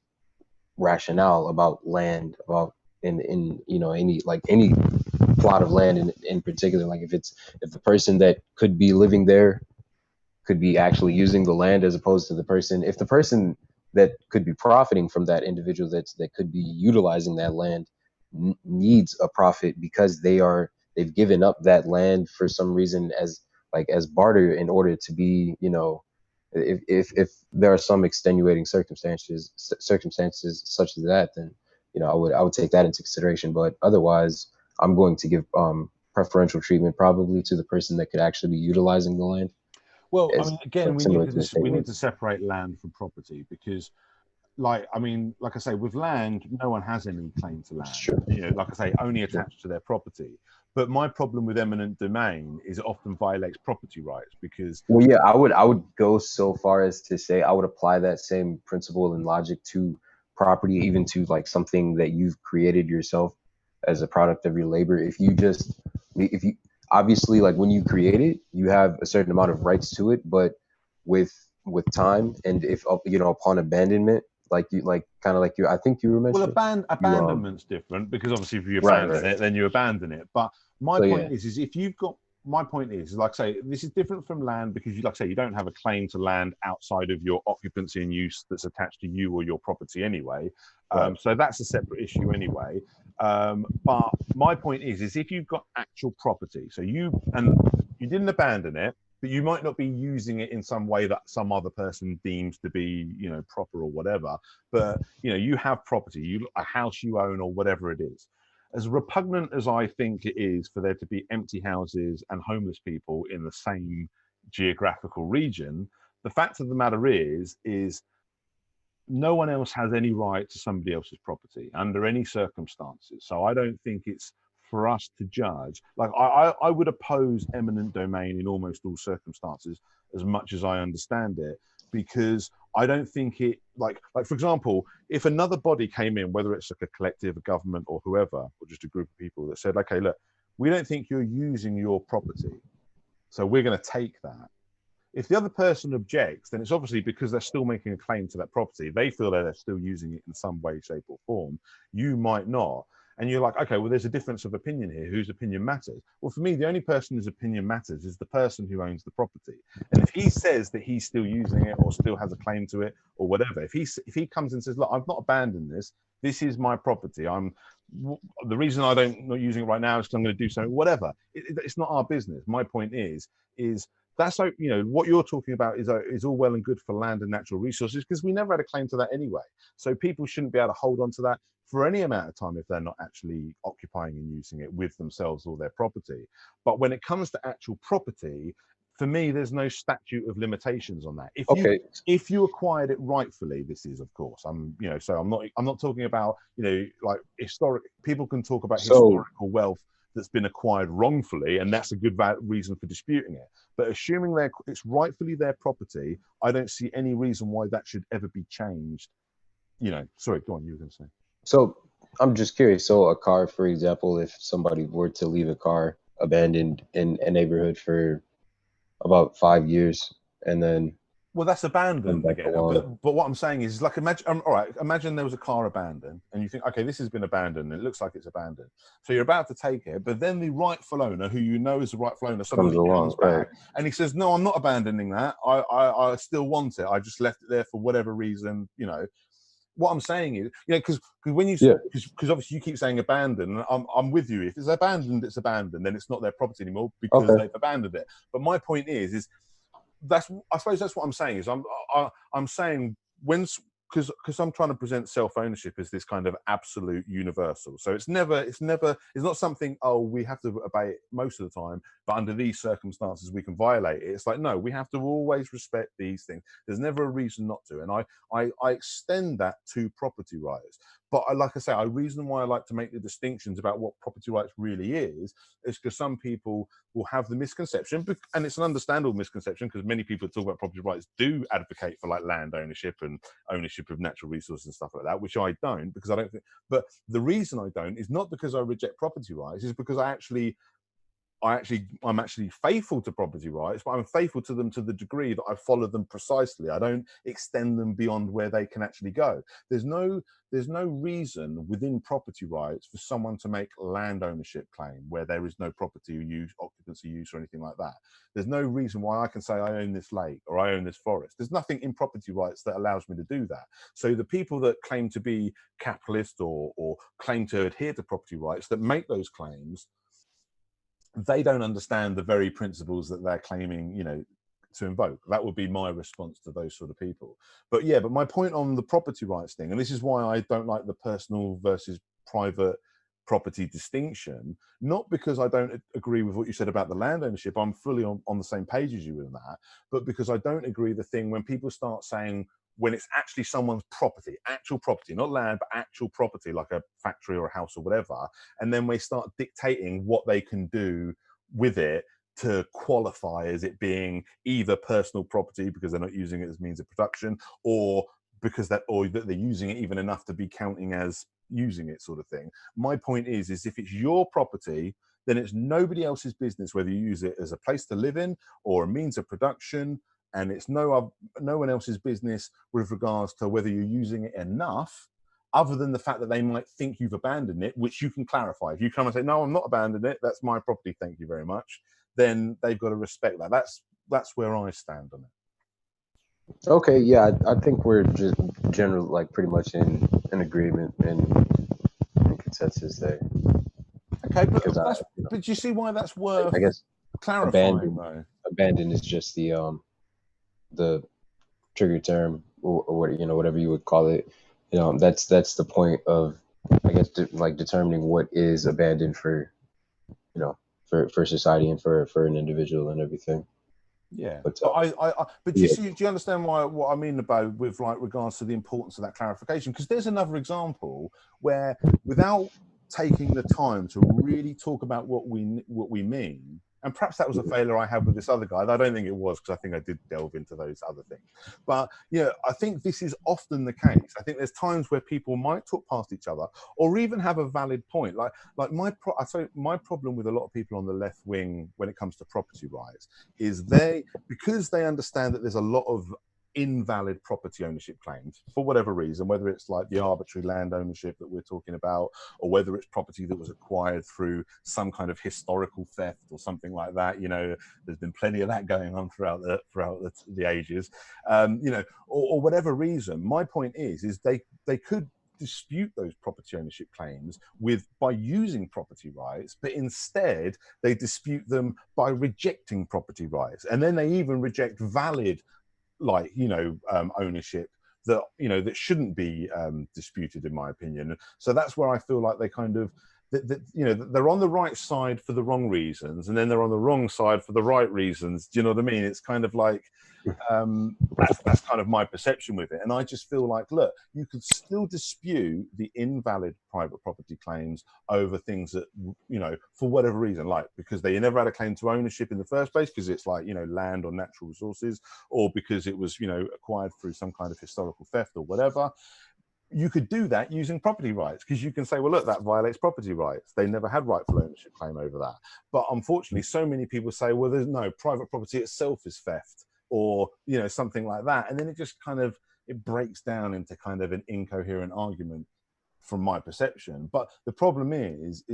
rationale about land, about in any plot of land in particular. Like if the person that could be living there could be actually using the land, as opposed to the person, if the person that could be profiting from that individual that could be utilizing that land needs a profit because they've given up that land for some reason, as barter, in order to be, if there are some extenuating circumstances such as that, then I would take that into consideration. But otherwise, I'm going to give preferential treatment probably to the person that could actually be utilizing the land, Well, I as mean, again, like similar to the state we need would. to separate land from property because, like, I mean, like I say, with land, no one has any claim to It's land. true. You know, like I say, only True. attached to their property. But my problem with eminent domain is it often violates property rights because, Well, yeah, I would go so far as to say I would apply that same principle and logic to property, even to like something that you've created yourself as a product of your labor. If you obviously, like, when you create it, you have a certain amount of rights to it, but with time, and if upon abandonment, like kind of like I think you were well, mentioning, you abandonment's different because obviously if you right, abandon it, then you abandon it. But my so point yeah, is if you've got, my point is, like I say, this is different from land because you, like I say, you don't have a claim to land outside of your occupancy and use that's attached to you or your property anyway. right, So that's a separate issue anyway. But my point is if you've got actual property, so you didn't abandon it, but you might not be using it in some way that some other person deems to be, proper or whatever. But you have property, a house you own or whatever it is. As repugnant as I think it is for there to be empty houses and homeless people in the same geographical region, the fact of the matter is no one else has any right to somebody else's property under any circumstances. So I don't think it's for us to judge. Like I would oppose eminent domain in almost all circumstances, as much as I understand it, because I don't think it like for example, if another body came in, whether it's like a collective, a government, or whoever, or just a group of people that said, okay, look, we don't think you're using your property, so we're going to take that. If the other person objects, then it's obviously because they're still making a claim to that property. They feel that they're still using it in some way, shape, or form. You might not. and you're like, okay, well, there's a difference of opinion here. Whose opinion matters? Well, for me, the only person whose opinion matters is the person who owns the property. And if he says that he's still using it or still has a claim to it or whatever, if he comes and says, look, I've not abandoned this. This is my property. The reason I don't not using it right now is because I'm going to do something, whatever. It's not our business. My point is that's like, you know, what you're talking about is all well and good for land and natural resources, because we never had a claim to that anyway. So people shouldn't be able to hold on to that for any amount of time if they're not actually occupying and using it with themselves or their property. But when it comes to actual property, for me, there's no statute of limitations on that. If you acquired it rightfully, this is, of course, you know, so I'm not talking about, you know, like historic. People can talk about historical wealth that's been acquired wrongfully, and that's a good reason for disputing it. But assuming it's rightfully their property, I don't see any reason why that should ever be changed. You know, sorry, go on. You were going to say. So I'm just curious. So a car, for example, if somebody were to leave a car abandoned in a neighborhood for about 5 years, and then well, that's abandoned again. But what I'm saying is, like, imagine, all right, imagine there was a car abandoned, and you think, okay, this has been abandoned, and it looks like it's abandoned. So you're about to take it, but then the rightful owner, who you know is the rightful owner, suddenly comes back, and he says, no, I'm not abandoning that. I still want it. I just left it there for whatever reason, you know. What I'm saying is, you know, because when you, because obviously you keep saying abandoned, I'm with you. If it's abandoned, it's abandoned. Then it's not their property anymore because they've abandoned it. But my point is I suppose that's what I'm saying is I'm saying because I'm trying to present self-ownership as this kind of absolute universal. So it's not something, oh, we have to obey it most of the time, but under these circumstances we can violate it. It's like, no, we have to always respect these things. There's never a reason not to. And I extend that to property rights. But like I say, a reason why I like to make the distinctions about what property rights really is because some people will have the misconception, and it's an understandable misconception because many people that talk about property rights do advocate for like land ownership and ownership of natural resources and stuff like that, which I don't, because I don't think. But the reason I don't is not because I reject property rights, is because I'm actually faithful to property rights, but I'm faithful to them to the degree that I follow them precisely. I don't extend them beyond where they can actually go. There's no reason within property rights for someone to make land ownership claim where there is no property use, occupancy use, or anything like that. There's no reason why I can say I own this lake or I own this forest. There's nothing in property rights that allows me to do that. So the people that claim to be capitalist or claim to adhere to property rights that make those claims, they don't understand the very principles that they're claiming, you know, to invoke. That would be my response to those sort of people. But yeah, but my point on the property rights thing, and this is why I don't like the personal versus private property distinction, not because I don't agree with what you said about the land ownership, I'm fully on the same page as you in that, but because I don't agree the thing when people start saying, when it's actually someone's property, actual property, not land, but actual property, like a factory or a house or whatever, and then we start dictating what they can do with it to qualify as it being either personal property because they're not using it as means of production, or that they're using it even enough to be counting as using it, sort of thing. My point is if it's your property, then it's nobody else's business whether you use it as a place to live in or a means of production, and it's no one else's business with regards to whether you're using it enough, other than the fact that they might think you've abandoned it, which you can clarify. If you come and say, no, I'm not abandoned it, that's my property, thank you very much, then they've got to respect that. That's where I stand on it. Okay, yeah, I think we're just generally like pretty much in agreement and consensus there. Okay, but you see why that's worth, I guess, clarifying though? Abandon is just the trigger term or what, you know, whatever you would call it. You know, that's the point of, I guess, like determining what is abandoned for, you know, for society and for an individual and everything. Yeah, but do you understand what I mean about with like regards to the importance of that clarification? Because there's another example where, without taking the time to really talk about what we mean, and perhaps that was a failure I had with this other guy. I don't think it was, because I think I did delve into those other things. But yeah, I think this is often the case. I think there's times where people might talk past each other, or even have a valid point. Like my problem with a lot of people on the left wing when it comes to property rights is because they understand that there's a lot of invalid property ownership claims for whatever reason, whether it's like the arbitrary land ownership that we're talking about, or whether it's property that was acquired through some kind of historical theft or something like that. There's been plenty of that going on throughout the ages, or whatever reason. My point is they could dispute those property ownership claims by using property rights, but instead they dispute them by rejecting property rights, and then they even reject valid ownership that shouldn't be disputed, in my opinion. So that's where I feel like they kind of they're on the right side for the wrong reasons, and then they're on the wrong side for the right reasons. Do you know what I mean? It's kind of like that's kind of my perception with it. And I just feel like, look, you could still dispute the invalid private property claims over things that, for whatever reason, like because they never had a claim to ownership in the first place, because it's like, land or natural resources, or because it was, acquired through some kind of historical theft or whatever. You could do that using property rights, because you can say, well, look, that violates property rights. They never had rightful ownership claim over that. But unfortunately, so many people say, well, there's no, private property itself is theft, or, something like that. And then it just kind of, it breaks down into kind of an incoherent argument from my perception. But the problem is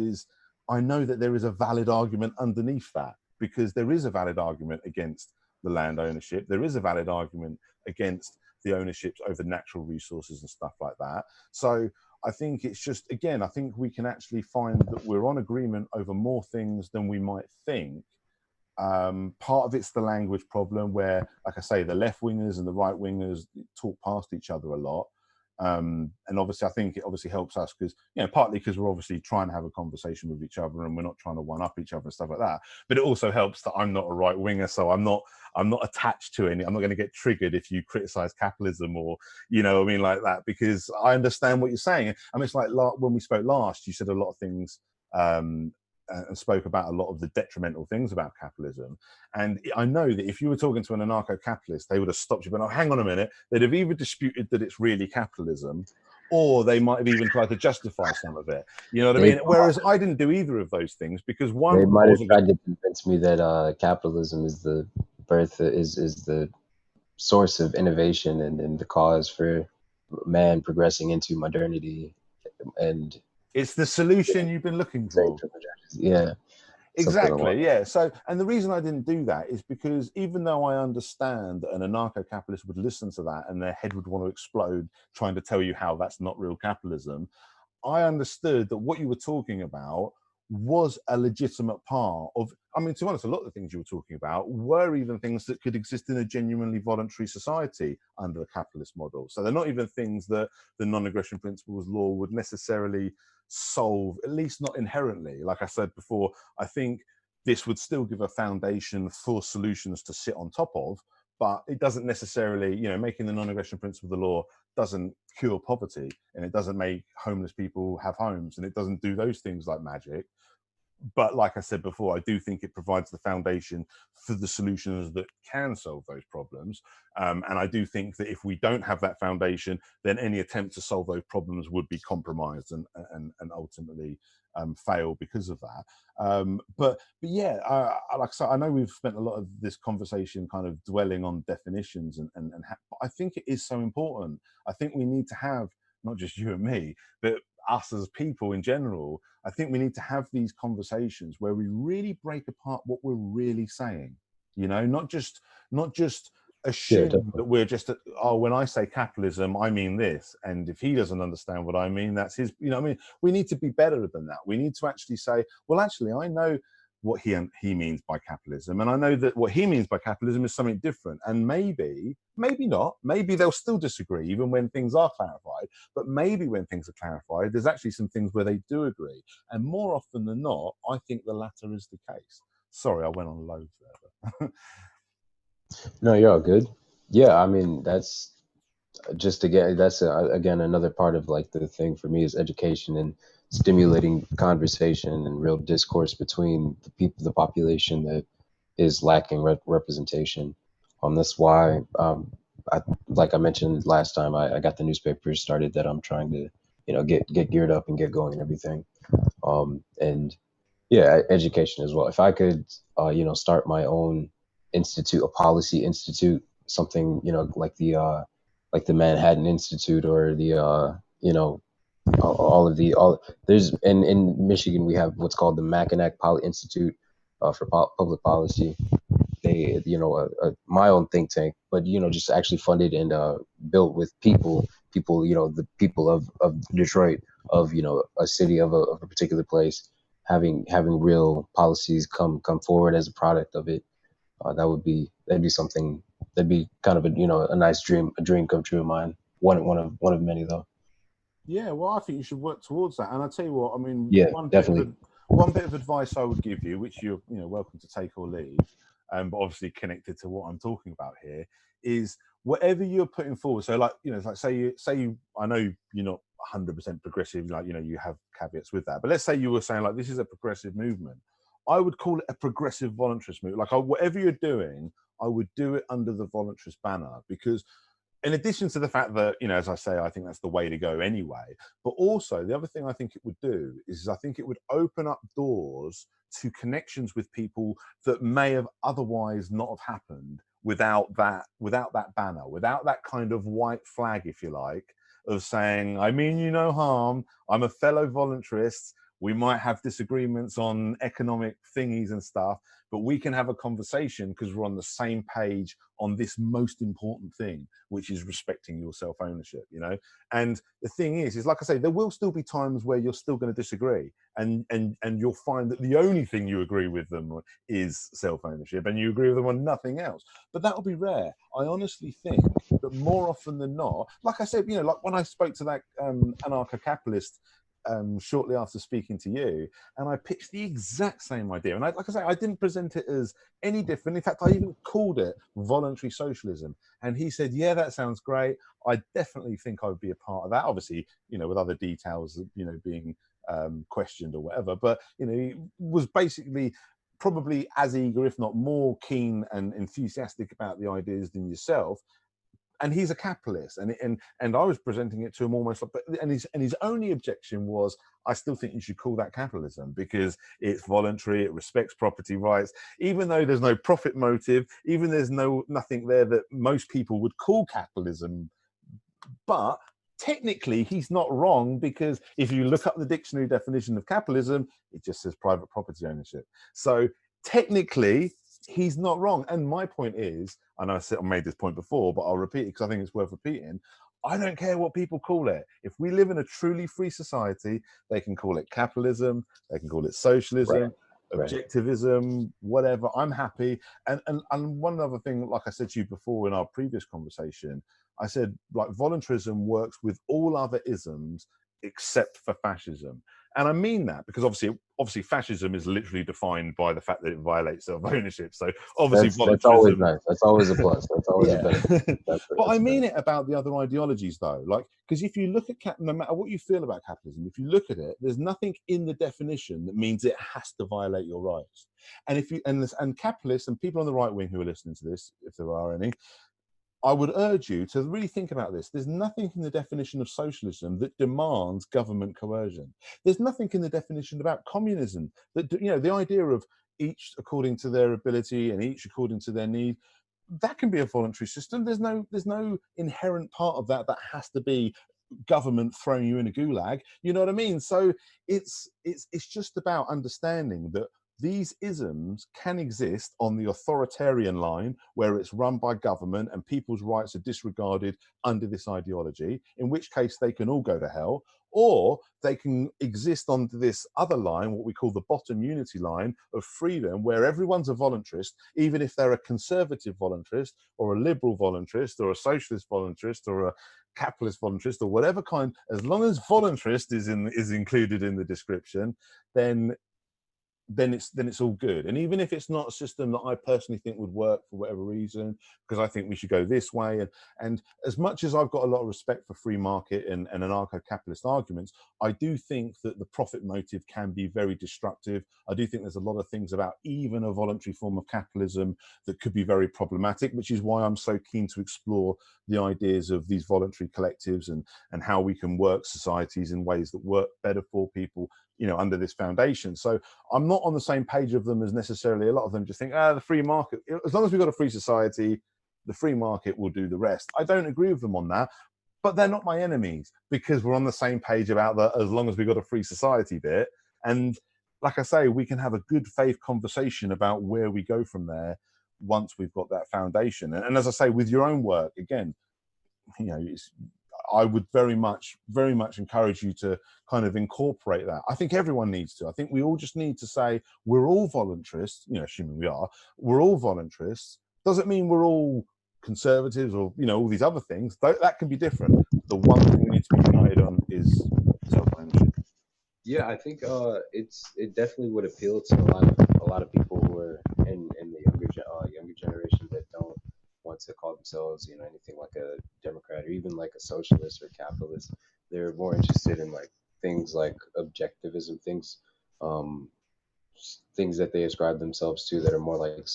I know that there is a valid argument underneath that, because there is a valid argument against the land ownership. There is a valid argument against the ownerships over natural resources and stuff like that. So I think it's just, again, I think we can actually find that we're on agreement over more things than we might think. Part of it's the language problem, where, like I say, the left wingers and the right wingers talk past each other a lot. And obviously, I think it obviously helps us because, partly because we're obviously trying to have a conversation with each other and we're not trying to one up each other and stuff like that. But it also helps that I'm not a right winger, so I'm not attached to any. I'm not going to get triggered if you criticize capitalism or, like that, because I understand what you're saying. I mean, it's like when we spoke last, you said a lot of things. And spoke about a lot of the detrimental things about capitalism. And I know that if you were talking to an anarcho-capitalist, they would have stopped you, but oh, hang on a minute. They'd have either disputed that it's really capitalism, or they might have even tried to justify some of it. You know what I mean? Whereas I didn't do either of those things, because one, they might have tried to convince me that capitalism is the birth, is the source of innovation and the cause for man progressing into modernity, and it's the solution you've been looking for. Yeah, exactly. Yeah. So, and the reason I didn't do that is because even though I understand that an anarcho-capitalist would listen to that and their head would want to explode trying to tell you how that's not real capitalism, I understood that what you were talking about was a legitimate part of, I mean, to be honest, a lot of the things you were talking about were even things that could exist in a genuinely voluntary society under the capitalist model. So they're not even things that the non-aggression principles law would necessarily solve, at least not inherently. Like I said before, I think this would still give a foundation for solutions to sit on top of, but it doesn't necessarily, making the non-aggression principle of the law doesn't cure poverty, and it doesn't make homeless people have homes, and it doesn't do those things like magic. But like I said before, I do think it provides the foundation for the solutions that can solve those problems. And I do think that if we don't have that foundation, then any attempt to solve those problems would be compromised and ultimately fail because of that. But yeah, like I said, I know we've spent a lot of this conversation kind of dwelling on definitions but I think it is so important. I think we need to have, not just you and me, but us as people in general, I think we need to have these conversations where we really break apart what we're really saying. Not just assume that we're just, when I say capitalism, I mean this, and if he doesn't understand what I mean, that's his. I mean, we need to be better than that. We need to actually say, well, actually, I know what he means by capitalism, and I know that what he means by capitalism is something different, and maybe not, maybe they'll still disagree even when things are clarified, but maybe when things are clarified, there's actually some things where they do agree, and more often than not, I think the latter is the case. Sorry, I went on loads there. No, you're all good. Yeah, I mean, that's just, again, that's again another part of like the thing for me is education and stimulating conversation and real discourse between the people, the population that is lacking representation. That's why, like I mentioned last time, I got the newspaper started that I'm trying to, get geared up and get going and everything. And yeah, education as well. If I could, start my own institute, a policy institute, something, you know, like the Manhattan Institute, or the you know, all there's in Michigan we have what's called the Mackinac Poly Institute for Public Policy. They, you know, my own think tank, but, you know, just actually funded and built with people, you know, the people of Detroit, of, you know, a city of a particular place, having real policies come forward as a product of it. That'd be something, that'd be kind of a, you know, a nice dream, a dream come true of mine. One of many though. Yeah, well, I think you should work towards that. And I tell you what, I mean, Yeah, definitely. one bit of advice I would give you, which you're, you know, welcome to take or leave, but obviously connected to what I'm talking about here, is whatever you're putting forward. So, like, you know, it's like say you, I know you're not 100% progressive, like, you know, you have caveats with that, but let's say you were saying like this is a progressive movement. I would call it a progressive voluntarist movement. Like, whatever you're doing, I would do it under the voluntarist banner, because in addition to the fact that, you know, as I say, I think that's the way to go anyway, but also the other thing I think it would do is I think it would open up doors to connections with people that may have otherwise not have happened without that banner, without that kind of white flag, if you like, of saying, I mean you no harm, I'm a fellow voluntarist, we might have disagreements on economic thingies and stuff, but we can have a conversation because we're on the same page on this most important thing, which is respecting your self-ownership, you know. And the thing is like I say, there will still be times where you're still going to disagree, and you'll find that the only thing you agree with them is self-ownership, and you agree with them on nothing else. But that'll be rare. I honestly think that more often than not, like I said, you know, like when I spoke to that anarcho-capitalist shortly after speaking to you, and I pitched the exact same idea. And like I say, I didn't present it as any different. In fact, I even called it voluntary socialism. And he said, yeah, that sounds great. I definitely think I would be a part of that. Obviously, you know, with other details, you know, being questioned or whatever. But, you know, he was basically probably as eager, if not more keen and enthusiastic about the ideas than yourself. And he's a capitalist, and I was presenting it to him almost like, and his only objection was, I still think you should call that capitalism because it's voluntary, it respects property rights, even though there's no profit motive, even there's nothing there that most people would call capitalism. But technically he's not wrong, because if you look up the dictionary definition of capitalism, it just says private property ownership. So technically he's not wrong. And my point is, and I made this point before, but I'll repeat it because I think it's worth repeating, I don't care what people call it. If we live in a truly free society, they can call it capitalism, they can call it socialism, Right. objectivism, whatever. I'm happy. And one other thing, like I said to you before in our previous conversation, I said, like, voluntarism works with all other isms except for fascism. And I mean that because obviously fascism is literally defined by the fact that it violates self-ownership. So obviously That's always voluntarism, nice. That's always a plus. That's always a yeah. benefit. But I That's a mean benefit. it about the other ideologies though, like, because if you look at no matter what you feel about capitalism, if you look at it, there's nothing in the definition that means it has to violate your rights. And if you and capitalists and people on the right wing who are listening to this, if there are any, I would urge you to really think about this. There's nothing in the definition of socialism that demands government coercion. There's nothing in the definition about communism that, you know, the idea of each according to their ability and each according to their need, that can be a voluntary system. There's no inherent part of that that has to be government throwing you in a gulag. You know what I mean? So it's just about understanding that these isms can exist on the authoritarian line where it's run by government and people's rights are disregarded under this ideology, in which case they can all go to hell, or they can exist on this other line, what we call the bottom unity line of freedom, where everyone's a voluntarist, even if they're a conservative voluntarist or a liberal voluntarist or a socialist voluntarist or a capitalist voluntarist or whatever kind, as long as voluntarist is included in the description, then it's all good. And even if it's not a system that I personally think would work for whatever reason, because I think we should go this way, and as much as I've got a lot of respect for free market and anarcho-capitalist arguments, I do think that the profit motive can be very destructive. I do think there's a lot of things about even a voluntary form of capitalism that could be very problematic, which is why I'm so keen to explore the ideas of these voluntary collectives and how we can work societies in ways that work better for people, you know, under this foundation. So I'm not on the same page of them as necessarily a lot of them just think, the free market, as long as we've got a free society, the free market will do the rest. I don't agree with them on that, but they're not my enemies because we're on the same page about that as long as we've got a free society bit. And like I say, we can have a good faith conversation about where we go from there once we've got that foundation. And as I say, with your own work, again, you know, I would very much encourage you to kind of incorporate that. I think everyone needs to. I think we all just need to say we're all voluntarists, you know, assuming we are, we're all voluntarists. Doesn't mean we're all conservatives or, you know, all these other things. That can be different. The one thing we need to be united on is self-ownership. Yeah, I think it definitely would appeal to a lot of people who are in the younger generation that don't want to call themselves, you know, anything like a Democrat or even like a socialist or capitalist. They're more interested in like things like objectivism, um, things that they ascribe themselves to that are more like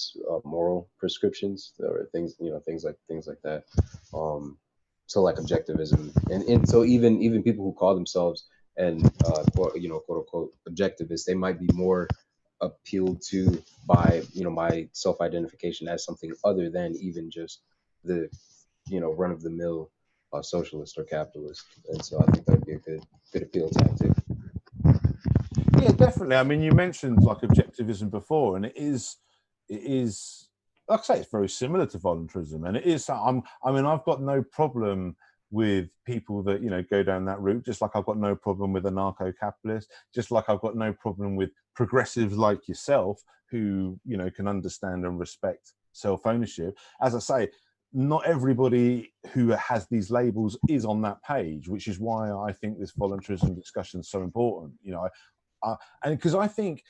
moral prescriptions or things, you know, things like that. Um, so like objectivism, and so even people who call themselves and quote unquote objectivists, they might be more appealed to by, you know, my self-identification as something other than even just the, you know, run of the mill socialist or capitalist. And so I think that'd be a good appeal tactic. Yeah, definitely. I mean, you mentioned like objectivism before, and it is, like I say, it's very similar to voluntarism, and it is. I mean, I've got no problem with people that, you know, go down that route. Just like I've got no problem with anarcho-capitalists. Just like I've got no problem with progressives like yourself who, you know, can understand and respect self-ownership. As I say, not everybody who has these labels is on that page, which is why I think this voluntarism discussion is so important. You know, and because I think,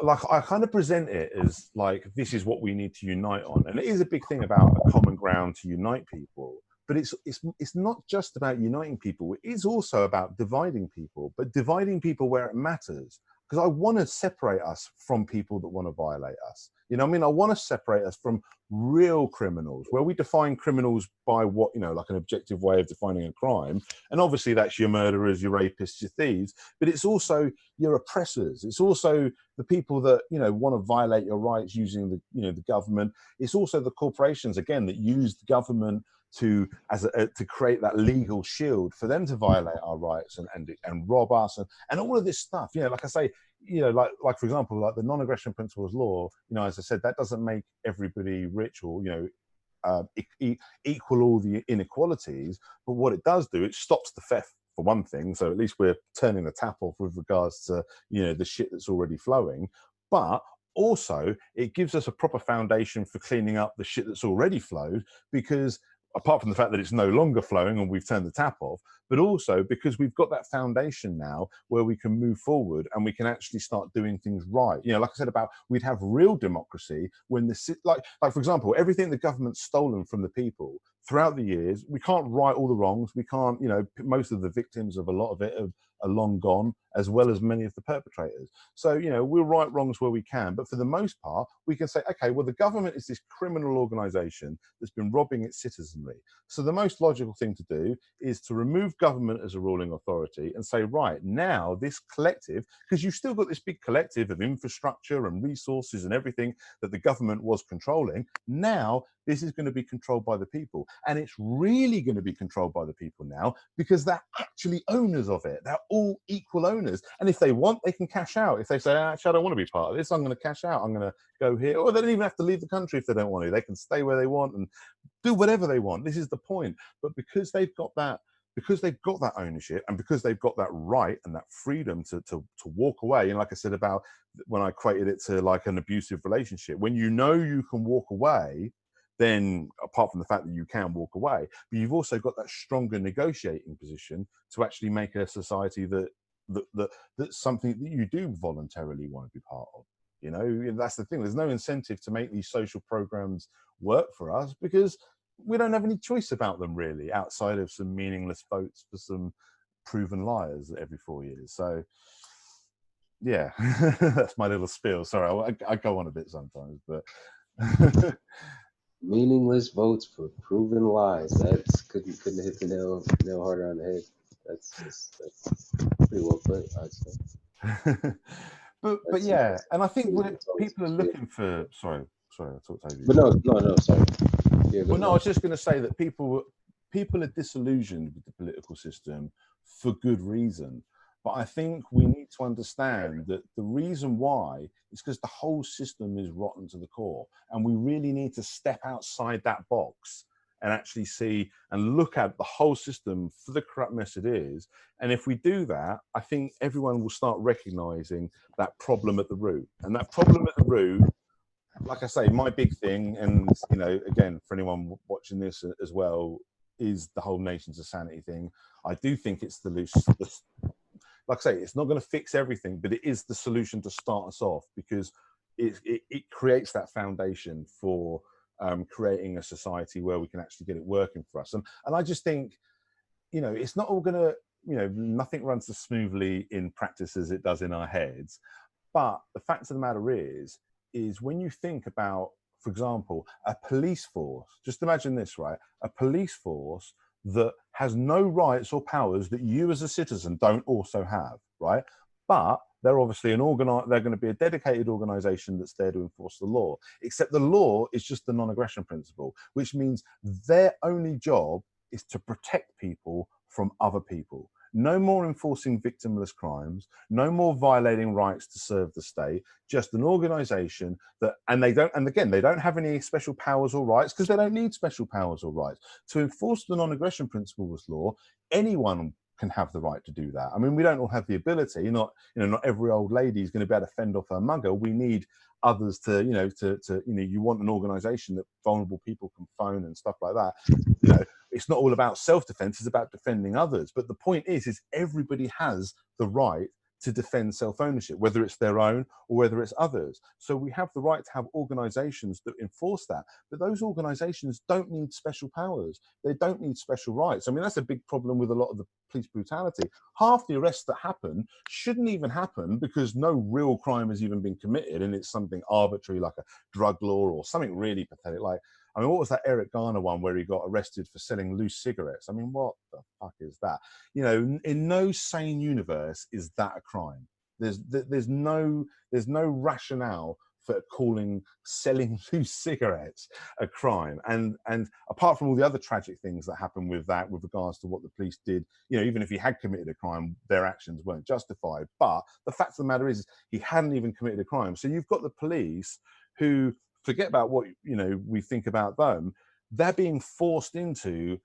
like, I kind of present it as like this is what we need to unite on, and it is a big thing about a common ground to unite people. But it's not just about uniting people. It is also about dividing people, but dividing people where it matters. Because I want to separate us from people that want to violate us. You know what I mean? I want to separate us from real criminals, where we define criminals by what, you know, like an objective way of defining a crime. And obviously that's your murderers, your rapists, your thieves, but it's also your oppressors. It's also the people that, you know, want to violate your rights using the, you know, the government. It's also the corporations, again, that use the government to to create that legal shield for them to violate our rights and rob us and all of this stuff. You know, like I say, you know, like for example, like the non-aggression principles law, you know, as I said, that doesn't make everybody rich or, you know, equal all the inequalities, but what it does do, it stops the theft for one thing. So at least we're turning the tap off with regards to, you know, the shit that's already flowing. But also it gives us a proper foundation for cleaning up the shit that's already flowed, because apart from the fact that it's no longer flowing and we've turned the tap off, but also because we've got that foundation now where we can move forward and we can actually start doing things right. You know, like I said about, we'd have real democracy when like for example, everything the government's stolen from the people throughout the years, we can't right all the wrongs. We can't, you know, most of the victims of a lot of it are long gone, as well as many of the perpetrators. So, you know, we'll right wrongs where we can, but for the most part, we can say, okay, well, the government is this criminal organization that's been robbing its citizenry. So the most logical thing to do is to remove government as a ruling authority and say, right, now this collective, because you've still got this big collective of infrastructure and resources and everything that the government was controlling. Now this is going to be controlled by the people. And it's really going to be controlled by the people now because they're actually owners of it. They're all equal owners. And if they want, they can cash out. If they say, actually, I don't want to be part of this, I'm going to cash out. I'm going to go here. Or they don't even have to leave the country if they don't want to. They can stay where they want and do whatever they want. This is the point. But because they've got that ownership and because they've got that right and that freedom to walk away, and like I said about when I equated it to like an abusive relationship, when you know you can walk away, then apart from the fact that you can walk away, but you've also got that stronger negotiating position to actually make a society that's something that you do voluntarily want to be part of. You know, that's the thing. There's no incentive to make these social programs work for us because we don't have any choice about them really, outside of some meaningless votes for some proven liars every 4 years. So yeah, that's my little spiel. Sorry, I go on a bit sometimes, but Meaningless votes for proven lies. That's couldn't hit the nail harder on the head. That's pretty well put, I'd say. but yeah, and I think when people are looking for, sorry, sorry, I talked over you. But no, sorry. Yeah, Well, no, I was just going to say that people are disillusioned with the political system for good reason. But I think we need to understand that the reason why is because the whole system is rotten to the core, and we really need to step outside that box and actually see and look at the whole system for the corrupt mess it is. And if we do that, I think everyone will start recognizing that problem at the root. And that problem at the root, like I say, my big thing, and you know, again, for anyone watching this as well, is the whole nations of sanity thing. I do think it's like I say, it's not going to fix everything, but it is the solution to start us off, because it creates that foundation for creating a society where we can actually get it working for us. And I just think, you know, it's not all going to, you know, nothing runs as smoothly in practice as it does in our heads. But the fact of the matter is when you think about, for example, a police force, just imagine this, right? A police force that has no rights or powers that you as a citizen don't also have, right? But they're obviously they're going to be a dedicated organization that's there to enforce the law, except the law is just the non-aggression principle, which means their only job is to protect people from other people. No more enforcing victimless crimes, no more violating rights to serve the state, just an organization that, and they don't have any special powers or rights, because they don't need special powers or rights. To enforce the non-aggression principles law, anyone can have the right to do that. I mean, we don't all have the ability, not every old lady is going to be able to fend off her mugger. We need others to, you want an organization that vulnerable people can phone and stuff like that. You know, it's not all about self-defense, it's about defending others. But the point is everybody has the right to defend self-ownership, whether it's their own or whether it's others. So we have the right to have organizations that enforce that. But those organizations don't need special powers. They don't need special rights. I mean, that's a big problem with a lot of the police brutality. Half the arrests that happen shouldn't even happen because no real crime has even been committed, and it's something arbitrary like a drug law or something really pathetic. Like, I mean, what was that Eric Garner one where he got arrested for selling loose cigarettes? I mean, what the fuck is that? You know, in no sane universe is that a crime. There's no rationale for calling selling loose cigarettes a crime. And apart from all the other tragic things that happen with that, with regards to what the police did, you know, even if he had committed a crime, their actions weren't justified. But the fact of the matter is he hadn't even committed a crime. So you've got the police who, forget about what, you know, we think about them, they're being forced into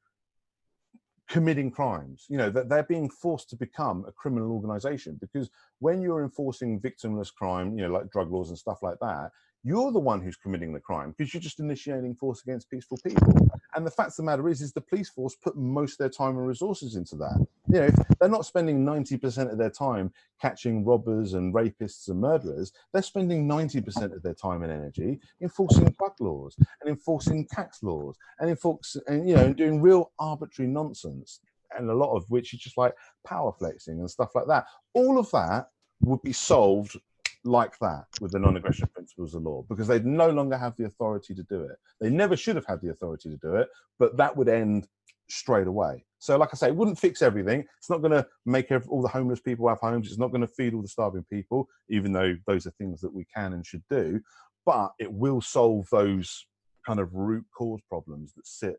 committing crimes. You know, that they're being forced to become a criminal organization, because when you're enforcing victimless crime, you know, like drug laws and stuff like that, you're the one who's committing the crime because you're just initiating force against peaceful people. And the fact of the matter is the police force put most of their time and resources into that. You know, if they're not spending 90% of their time catching robbers and rapists and murderers, they're spending 90% of their time and energy enforcing drug laws and enforcing tax laws and doing real arbitrary nonsense, and a lot of which is just like power flexing and stuff like that. All of that would be solved like that with the non-aggression principles of law, because they'd no longer have the authority to do it. They never should have had the authority to do it, but that would end straight away. So like I say, it wouldn't fix everything. It's not going to make all the homeless people have homes. It's not going to feed all the starving people, even though those are things that we can and should do. But it will solve those kind of root cause problems that sit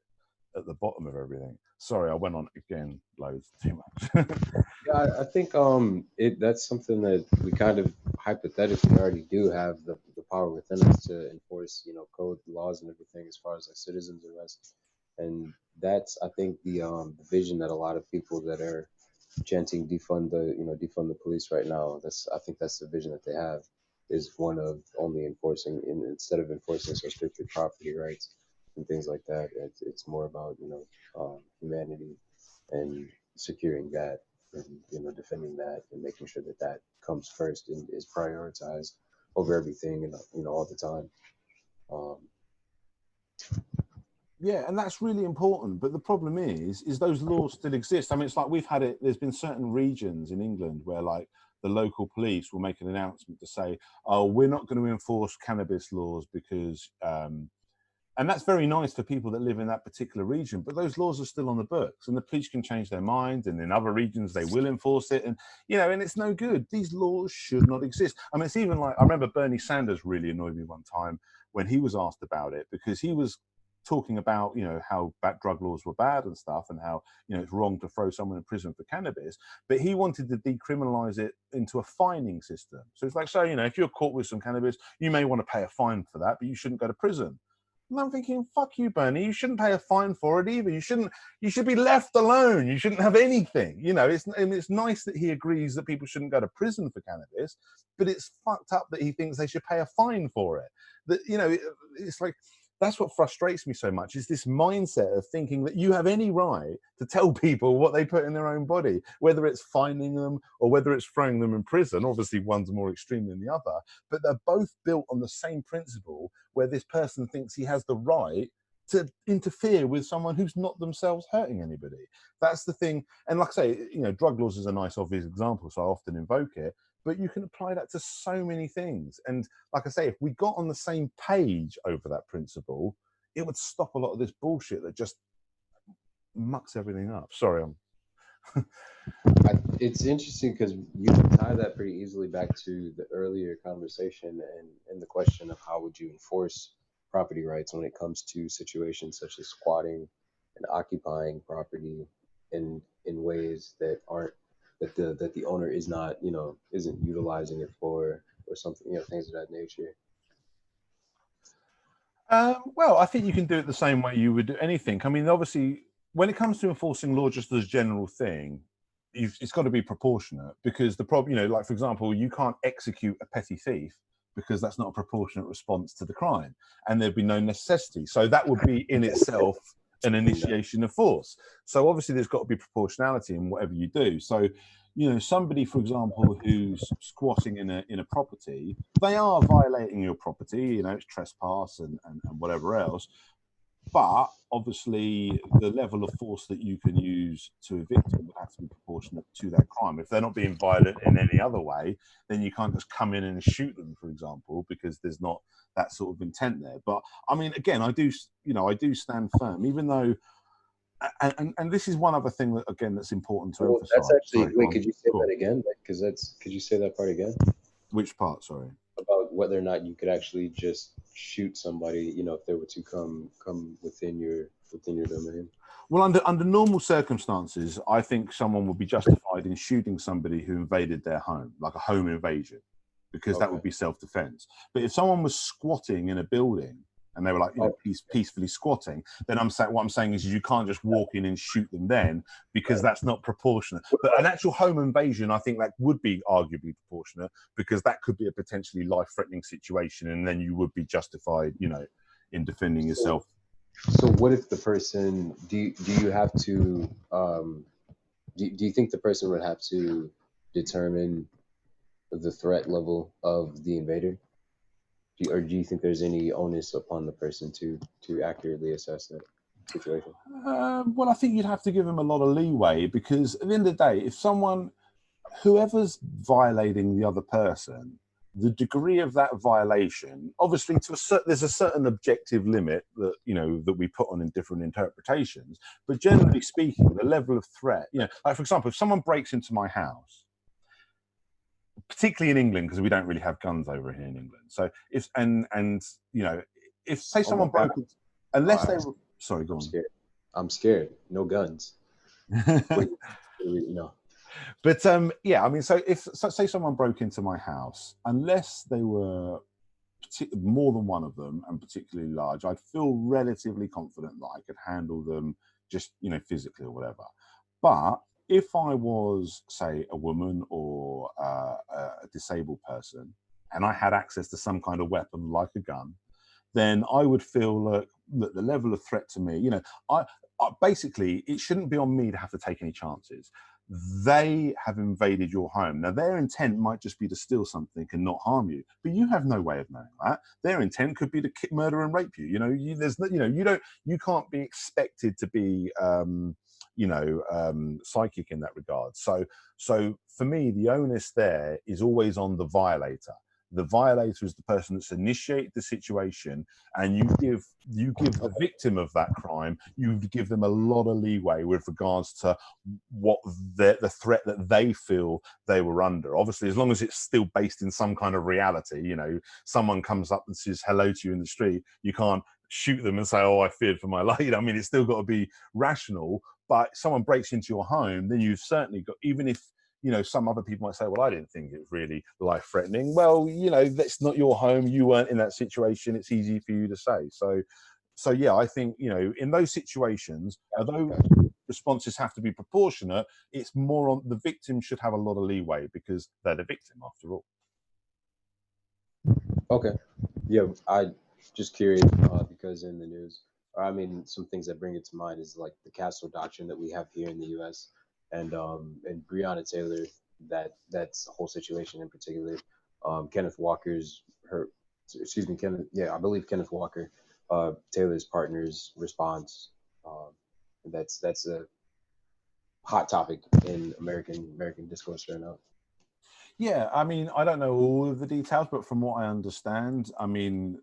at the bottom of everything. Sorry, I went on again loads too much. Yeah, I think that's something that we kind of hypothetically already do have the power within us to enforce, you know, code laws and everything as far as like citizens arrest. And that's, I think, the vision that a lot of people that are chanting defund the police right now, I think that's the vision that they have, is one of only enforcing, instead of enforcing so strictly property rights and things like that. It's more about, you know, humanity and securing that, and, you know, defending that and making sure that that comes first and is prioritized over everything, and, you know, all the time. Yeah, and that's really important. But the problem is those laws still exist. I mean, it's like we've had it. There's been certain regions in England where, like, the local police will make an announcement to say, "Oh, we're not going to enforce cannabis laws because," and that's very nice for people that live in that particular region. But those laws are still on the books, and the police can change their mind. And in other regions, they will enforce it, and and it's no good. These laws should not exist. I mean, it's even like, I remember Bernie Sanders really annoyed me one time when he was asked about it, because he was talking about, you know, how bad drug laws were bad and stuff, and how, you know, it's wrong to throw someone in prison for cannabis, but he wanted to decriminalize it into a fining system. So it's like, so, you know, if you're caught with some cannabis, you may want to pay a fine for that, but you shouldn't go to prison. And I'm thinking, fuck you, Bernie. You shouldn't pay a fine for it either. You shouldn't. You should be left alone. You shouldn't have anything. You know, it's nice that he agrees that people shouldn't go to prison for cannabis, but it's fucked up that he thinks they should pay a fine for it. That, you know, it's like, that's what frustrates me so much, is this mindset of thinking that you have any right to tell people what they put in their own body, whether it's fining them or whether it's throwing them in prison. Obviously, one's more extreme than the other, but they're both built on the same principle, where this person thinks he has the right to interfere with someone who's not themselves hurting anybody. That's the thing. And like I say, you know, drug laws is a nice obvious example, so I often invoke it, but you can apply that to so many things. And like I say, if we got on the same page over that principle, it would stop a lot of this bullshit that just mucks everything up. Sorry, It's interesting because you can tie that pretty easily back to the earlier conversation and the question of how would you enforce property rights when it comes to situations such as squatting and occupying property in ways that aren't, that the owner is not, you know, isn't utilizing it for or something, you know, things of that nature. well, I think you can do it the same way you would do anything. I mean, obviously, when it comes to enforcing law, just as a general thing, it's got to be proportionate, because the problem, you know, like for example, you can't execute a petty thief because that's not a proportionate response to the crime, and there'd be no necessity. So that would be in itself an initiation of force. So obviously, there's got to be proportionality in whatever you do. So, you know, somebody, for example, who's squatting in a property, they are violating your property. You know, it's trespass and whatever else. But obviously, the level of force that you can use to evict them would have to be proportionate to that crime. If they're not being violent in any other way, then you can't just come in and shoot them, for example, because there's not that sort of intent there. But I mean, again, I do stand firm, even though, and this is one other thing that, again, that's important to emphasize. That's actually, Sorry, wait, could you say that again? Because could you say that part again? Which part? Sorry. About whether or not you could actually just shoot somebody, you know, if they were to come within your domain. Well, under normal circumstances, I think someone would be justified in shooting somebody who invaded their home, like a home invasion, because that would be self-defense. But if someone was squatting in a building and they were like, you know, peacefully squatting, then what I'm saying is you can't just walk in and shoot them then, because that's not proportionate. But an actual home invasion, I think that would be arguably proportionate, because that could be a potentially life-threatening situation, and then you would be justified, you know, in defending yourself. So what if the person, do you have to, do you think the person would have to determine the threat level of the invader? Or do you think there's any onus upon the person to accurately assess that situation? Well, I think you'd have to give them a lot of leeway, because at the end of the day, if whoever's violating the other person, the degree of that violation, obviously, there's a certain objective limit that, you know, that we put on in different interpretations. But generally speaking, the level of threat, you know, like for example, if someone breaks into my house, particularly in England, because we don't really have guns over here in England. So if you know, if say someone broke, unless they were, sorry, go on. I'm scared. No guns. Wait, you know. But yeah, I mean, so say someone broke into my house, unless they were more than one of them and particularly large, I'd feel relatively confident that I could handle them, just, you know, physically or whatever. But if I was, say, a woman or a disabled person, and I had access to some kind of weapon like a gun, then I would feel that the level of threat to me, you know, I basically, it shouldn't be on me to have to take any chances. They have invaded your home. Now, their intent might just be to steal something and not harm you, but you have no way of knowing that. Their intent could be to murder and rape you. You know, you can't be expected to be, psychic in that regard. So for me, the onus there is always on the violator. the violator is the person that's initiated the situation, and you give the victim of that crime, you give them a lot of leeway with regards to what the threat that they feel they were under. Obviously, as long as it's still based in some kind of reality, someone comes up and says hello to you in the street, you can't shoot them and say, oh, I feared for my life. I mean, it's still got to be rational. But someone breaks into your home, then you've certainly got, even if some other people might say, well, I didn't think it was really life threatening. Well, that's not your home. You weren't in that situation. It's easy for you to say. So yeah, I think, in those situations, although responses have to be proportionate, it's more on the victim should have a lot of leeway because they're the victim after all. Okay. Yeah, I just curious because in the news, I mean, some things that bring it to mind is like the castle doctrine that we have here in the U.S. and Breonna Taylor. That's the whole situation in particular. Kenneth Walker's her, excuse me, Kenneth. Yeah, I believe Kenneth Walker, Taylor's partner's response. Um, that's a hot topic in American discourse right now. Yeah, I mean, I don't know all of the details, but from what I understand, I mean,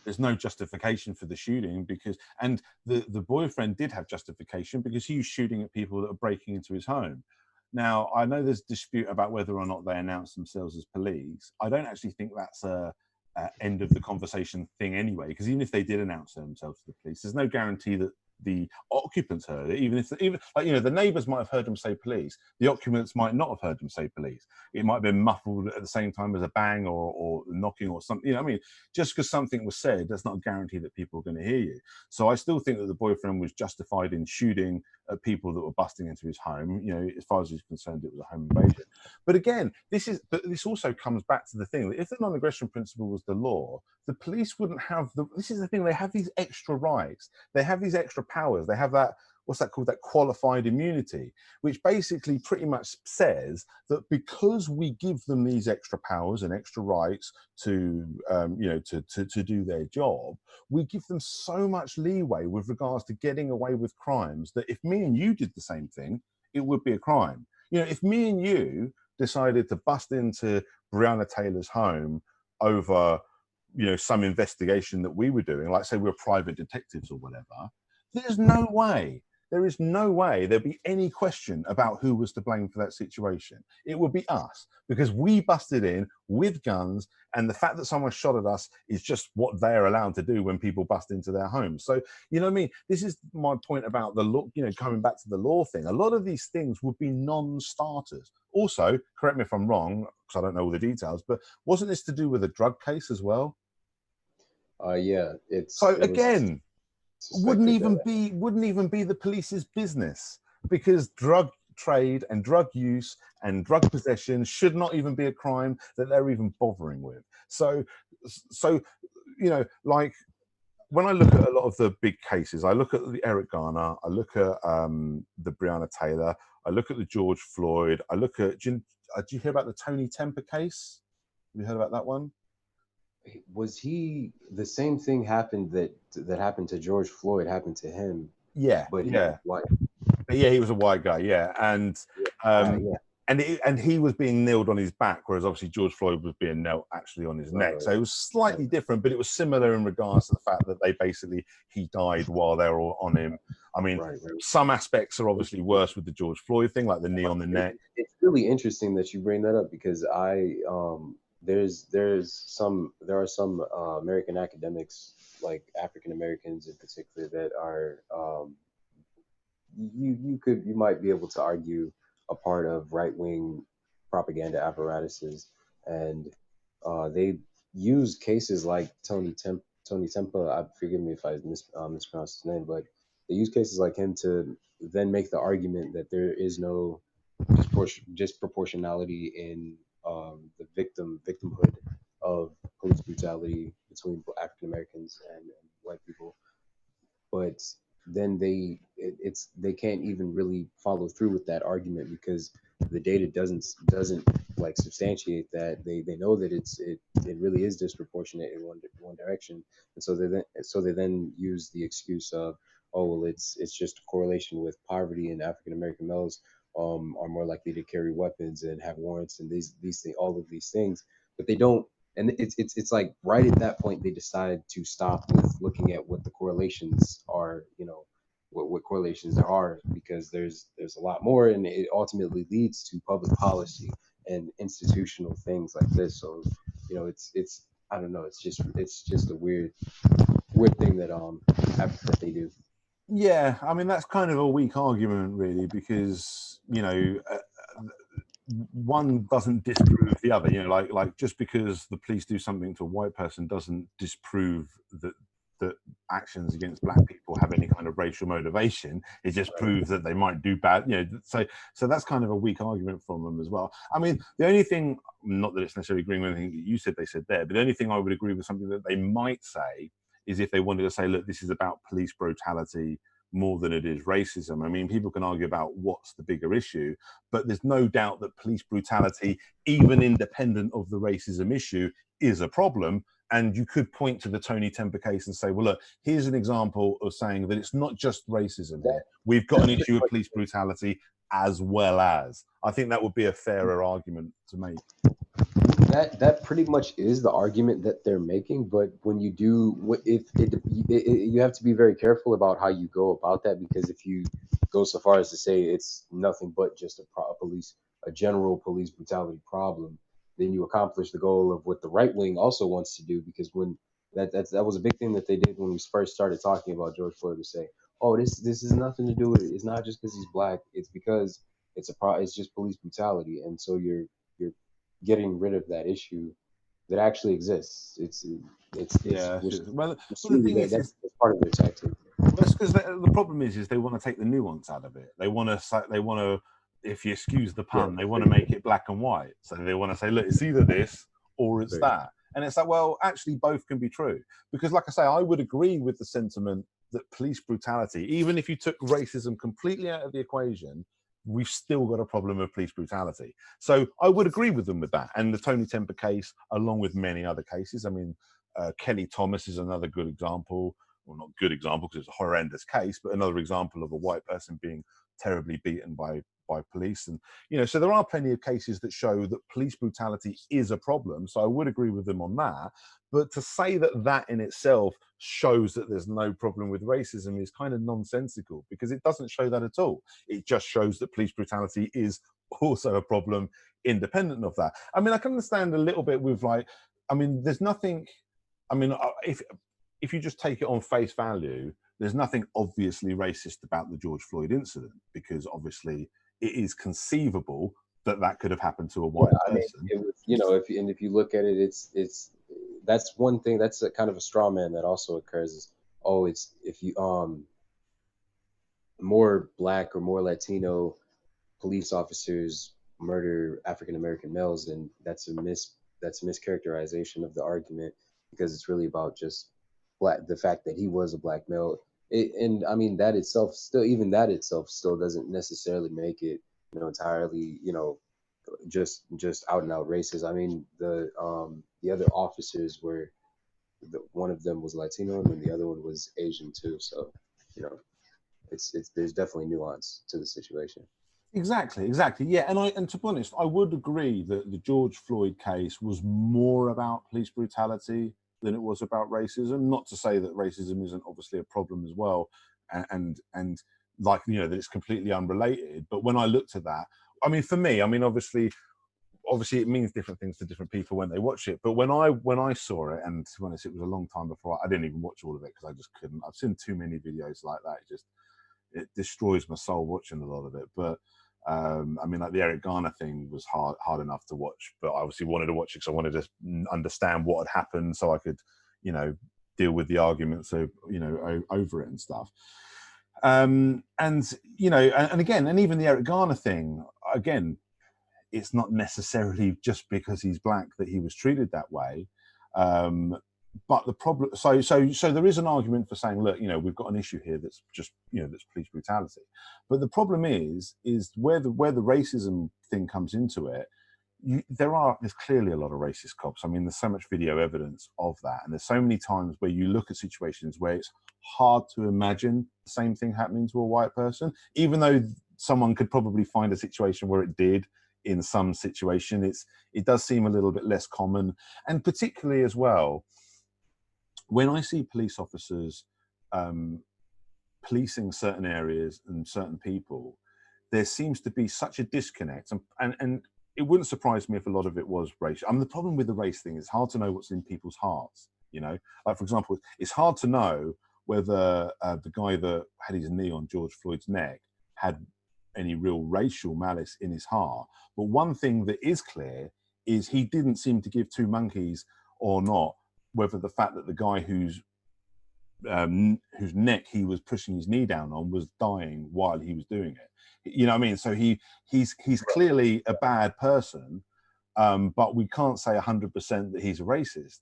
there's no justification for the shooting and the boyfriend did have justification because he was shooting at people that are breaking into his home. Now, I know there's dispute about whether or not they announce themselves as police. I don't actually think that's a end of the conversation thing anyway, because even if they did announce themselves to the police, there's no guarantee that the occupants heard it. Even like the neighbours might have heard them say police, the occupants might not have heard them say police. It might have been muffled at the same time as a bang or knocking or something. I mean, just because something was said, that's not a guarantee that people are going to hear you. So I still think that the boyfriend was justified in shooting at people that were busting into his home. As far as he's concerned, it was a home invasion. But again, this also comes back to the thing that if the non-aggression principle was the law, the police wouldn't have this is the thing, they have these extra rights, they have these extra powers, they have that, what's that called, that qualified immunity, which basically pretty much says that because we give them these extra powers and extra rights to to do their job, we give them so much leeway with regards to getting away with crimes that if me and you did the same thing, it would be a crime. If me and you decided to bust into Breonna Taylor's home over some investigation that we were doing, like say we were private detectives or whatever, there is no way there'd be any question about who was to blame for that situation. It would be us, because we busted in with guns, and the fact that someone shot at us is just what they're allowed to do when people bust into their homes. So, what I mean? This is my point about the law, coming back to the law thing. A lot of these things would be non-starters. Also, correct me if I'm wrong, because I don't know all the details, but wasn't this to do with a drug case as well? Yeah, So it was again, wouldn't suspected even that. be the police's business, because drug trade and drug use and drug possession should not even be a crime that they're even bothering with. So like when I look at a lot of the big cases, I look at the Eric Garner, I look at the Breonna Taylor, I look at the George Floyd, I look at, do you hear about the Tony Temper case? Have you heard about that one? Was he the same thing happened that happened to George Floyd happened to him, Yeah, but he was yeah. white. Yeah, he was a white guy. Yeah, and Yeah, and he was being nailed on his back, whereas obviously George Floyd was being nailed actually on his neck. right, So it was slightly different, but it was similar in regards to the fact that he died while they were all on him. I mean, right. some aspects are obviously worse with the George Floyd thing, like the knee on the neck. It's really interesting that you bring that up because there are some American academics, like African Americans in particular, that are you might be able to argue a part of right wing propaganda apparatuses, and they use cases like Tony Tempa. Forgive me if I mispronounced his name, but they use cases like him to then make the argument that there is no disproportionality in the victimhood of police brutality between African Americans and white people, but then they can't even really follow through with that argument because the data doesn't like substantiate that. They know that it really is disproportionate in one direction, and so they then use the excuse of, oh well, it's just a correlation with poverty, and African American males are more likely to carry weapons and have warrants and these things, all of these things, but they don't And it's like right at that point they decide to stop with looking at what the correlations are, you know, what correlations there are, because there's a lot more, and it ultimately leads to public policy and institutional things like this. So, you know, it's I don't know, it's just a weird thing that that they do. Yeah, I mean that's kind of a weak argument, really, because you know one doesn't disprove the other. You know, like just because the police do something to a white person doesn't disprove that actions against black people have any kind of racial motivation. It just proves that they might do bad. You know, so that's kind of a weak argument from them as well. I mean, the only thing, not that it's necessarily agreeing with anything that you said they said there, but the only thing I would agree with something that they might say is if they wanted to say, look, this is about police brutality more than it is racism. I mean, people can argue about what's the bigger issue, but there's no doubt that police brutality, even independent of the racism issue, is a problem. And you could point to the Tony Temper case and say, well, look, here's an example of saying that it's not just racism here. We've got an issue of police brutality as well as. I think that would be a fairer argument to make. That pretty much is the argument that they're making, but when you do, if you have to be very careful about how you go about that, because if you go so far as to say it's nothing but just a general police brutality problem, then you accomplish the goal of what the right wing also wants to do. Because when that was a big thing that they did when we first started talking about George Floyd, to say, oh, this is nothing to do with it. It's not just because he's black. It's because it's just police brutality, and so you're getting rid of that issue that actually exists. Yeah. Well, the Really thing is, that's part of their tactic. well, that's because the problem is they want to take the nuance out of it. They want to, if you excuse the pun, they want to make it black and white. So they want to say, look, it's either this or it's that. And it's like, well, actually, both can be true. Because, like I say, I would agree with the sentiment that police brutality, even if you took racism completely out of the equation, we've still got a problem of police brutality. So I would agree with them with that. And the Tony Temper case, along with many other cases, I mean, Kelly Thomas is another good example. Well, not good example because it's a horrendous case, but another example of a white person being terribly beaten by police. And so there are plenty of cases that show that police brutality is a problem. So I would agree with them on that. But to say that that in itself shows that there's no problem with racism is kind of nonsensical, because it doesn't show that at all. It just shows that police brutality is also a problem independent of that. I mean, I can understand a little bit with there's nothing. I mean, if you just take it on face value, there's nothing obviously racist about the George Floyd incident, because obviously it is conceivable that that could have happened to a white person. It was, if you look at it, it's that's one thing. That's a kind of a straw man that also occurs. Is, oh, it's if you more black or more Latino police officers murder African American males, and that's a mischaracterization of the argument, because it's really about just the fact that he was a black male. And I mean that itself still doesn't necessarily make it entirely just out and out racist. I mean the other officers were one of them was Latino and then the other one was Asian too. So it's there's definitely nuance to the situation. Exactly. Yeah, and to be honest, I would agree that the George Floyd case was more about police brutality than it was about racism. Not to say that racism isn't obviously a problem as well, and like that it's completely unrelated. But when I looked at that, I mean, for me, I mean, obviously it means different things to different people when they watch it. But when I saw it, and to be honest, it was a long time before I didn't even watch all of it because I just couldn't. I've seen too many videos like that. It destroys my soul watching a lot of it. But I mean, like the Eric Garner thing was hard enough to watch, but I obviously wanted to watch it because I wanted to understand what had happened so I could, deal with the arguments over it and stuff. And again, and even the Eric Garner thing, again, it's not necessarily just because he's black that he was treated that way. But the problem, so there is an argument for saying, look, we've got an issue here that's just, that's police brutality. But the problem is where the racism thing comes into it. There's clearly a lot of racist cops. I mean, there's so much video evidence of that, and there's so many times where you look at situations where it's hard to imagine the same thing happening to a white person, even though someone could probably find a situation where it did in some situation. It does seem a little bit less common, and particularly as well, when I see police officers policing certain areas and certain people, there seems to be such a disconnect, and it wouldn't surprise me if a lot of it was racial. I mean, the problem with the race thing is it's hard to know what's in people's hearts. You know, like for example, it's hard to know whether the guy that had his knee on George Floyd's neck had any real racial malice in his heart. But one thing that is clear is he didn't seem to give two monkeys or not whether the fact that the guy whose neck he was pushing his knee down on was dying while he was doing it. You know what I mean? So he's clearly a bad person, but we can't say 100% that he's a racist.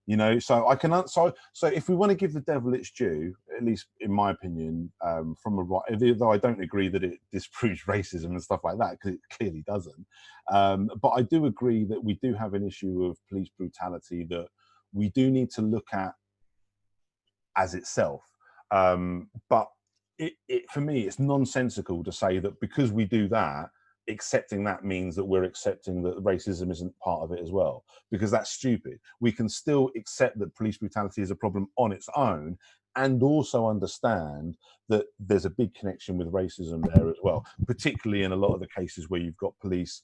You know, so I can so if we want to give the devil its due, at least in my opinion, from a right, though I don't agree that it disproves racism and stuff like that, because it clearly doesn't. But I do agree that we do have an issue of police brutality that we do need to look at as itself. But for me, it's nonsensical to say that because we do that, accepting that means that we're accepting that racism isn't part of it as well, because that's stupid. We can still accept that police brutality is a problem on its own, and also understand that there's a big connection with racism there as well, particularly in a lot of the cases where you've got police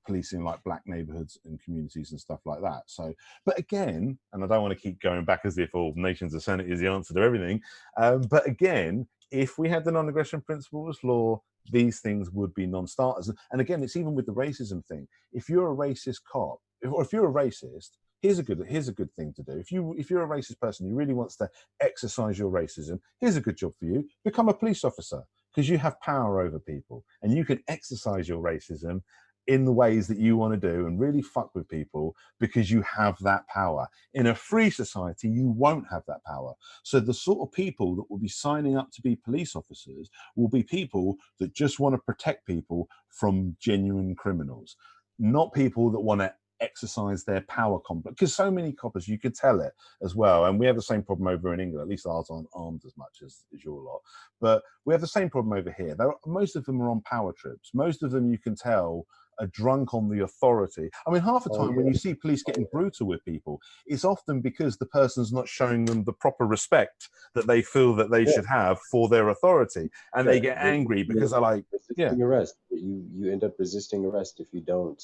policing like black neighborhoods and communities and stuff like that. So, but again, and I don't want to keep going back as if all nations of sanity is the answer to everything, but again, if we had the non-aggression principle as law, these things would be non-starters. And again, it's even with the racism thing. If you're a racist cop, or if you're a racist, here's a good thing to do. If you're a racist person who really wants to exercise your racism, here's a good job for you: become a police officer, because you have power over people and you can exercise your racism in the ways that you want to do and really fuck with people because you have that power. In a free society, you won't have that power. So the sort of people that will be signing up to be police officers will be people that just want to protect people from genuine criminals, not people that want to exercise their power complex. Because so many coppers, you could tell it as well. And we have the same problem over in England. At least ours aren't armed as much as your lot. But we have the same problem over here. Most of them are on power trips. Most of them, you can tell, are drunk on the authority. I mean, half the time when you see police getting brutal with people, it's often because the person's not showing them the proper respect that they feel that they should have for their authority. And they get angry because they're like, resisting arrest. You end up resisting arrest if you don't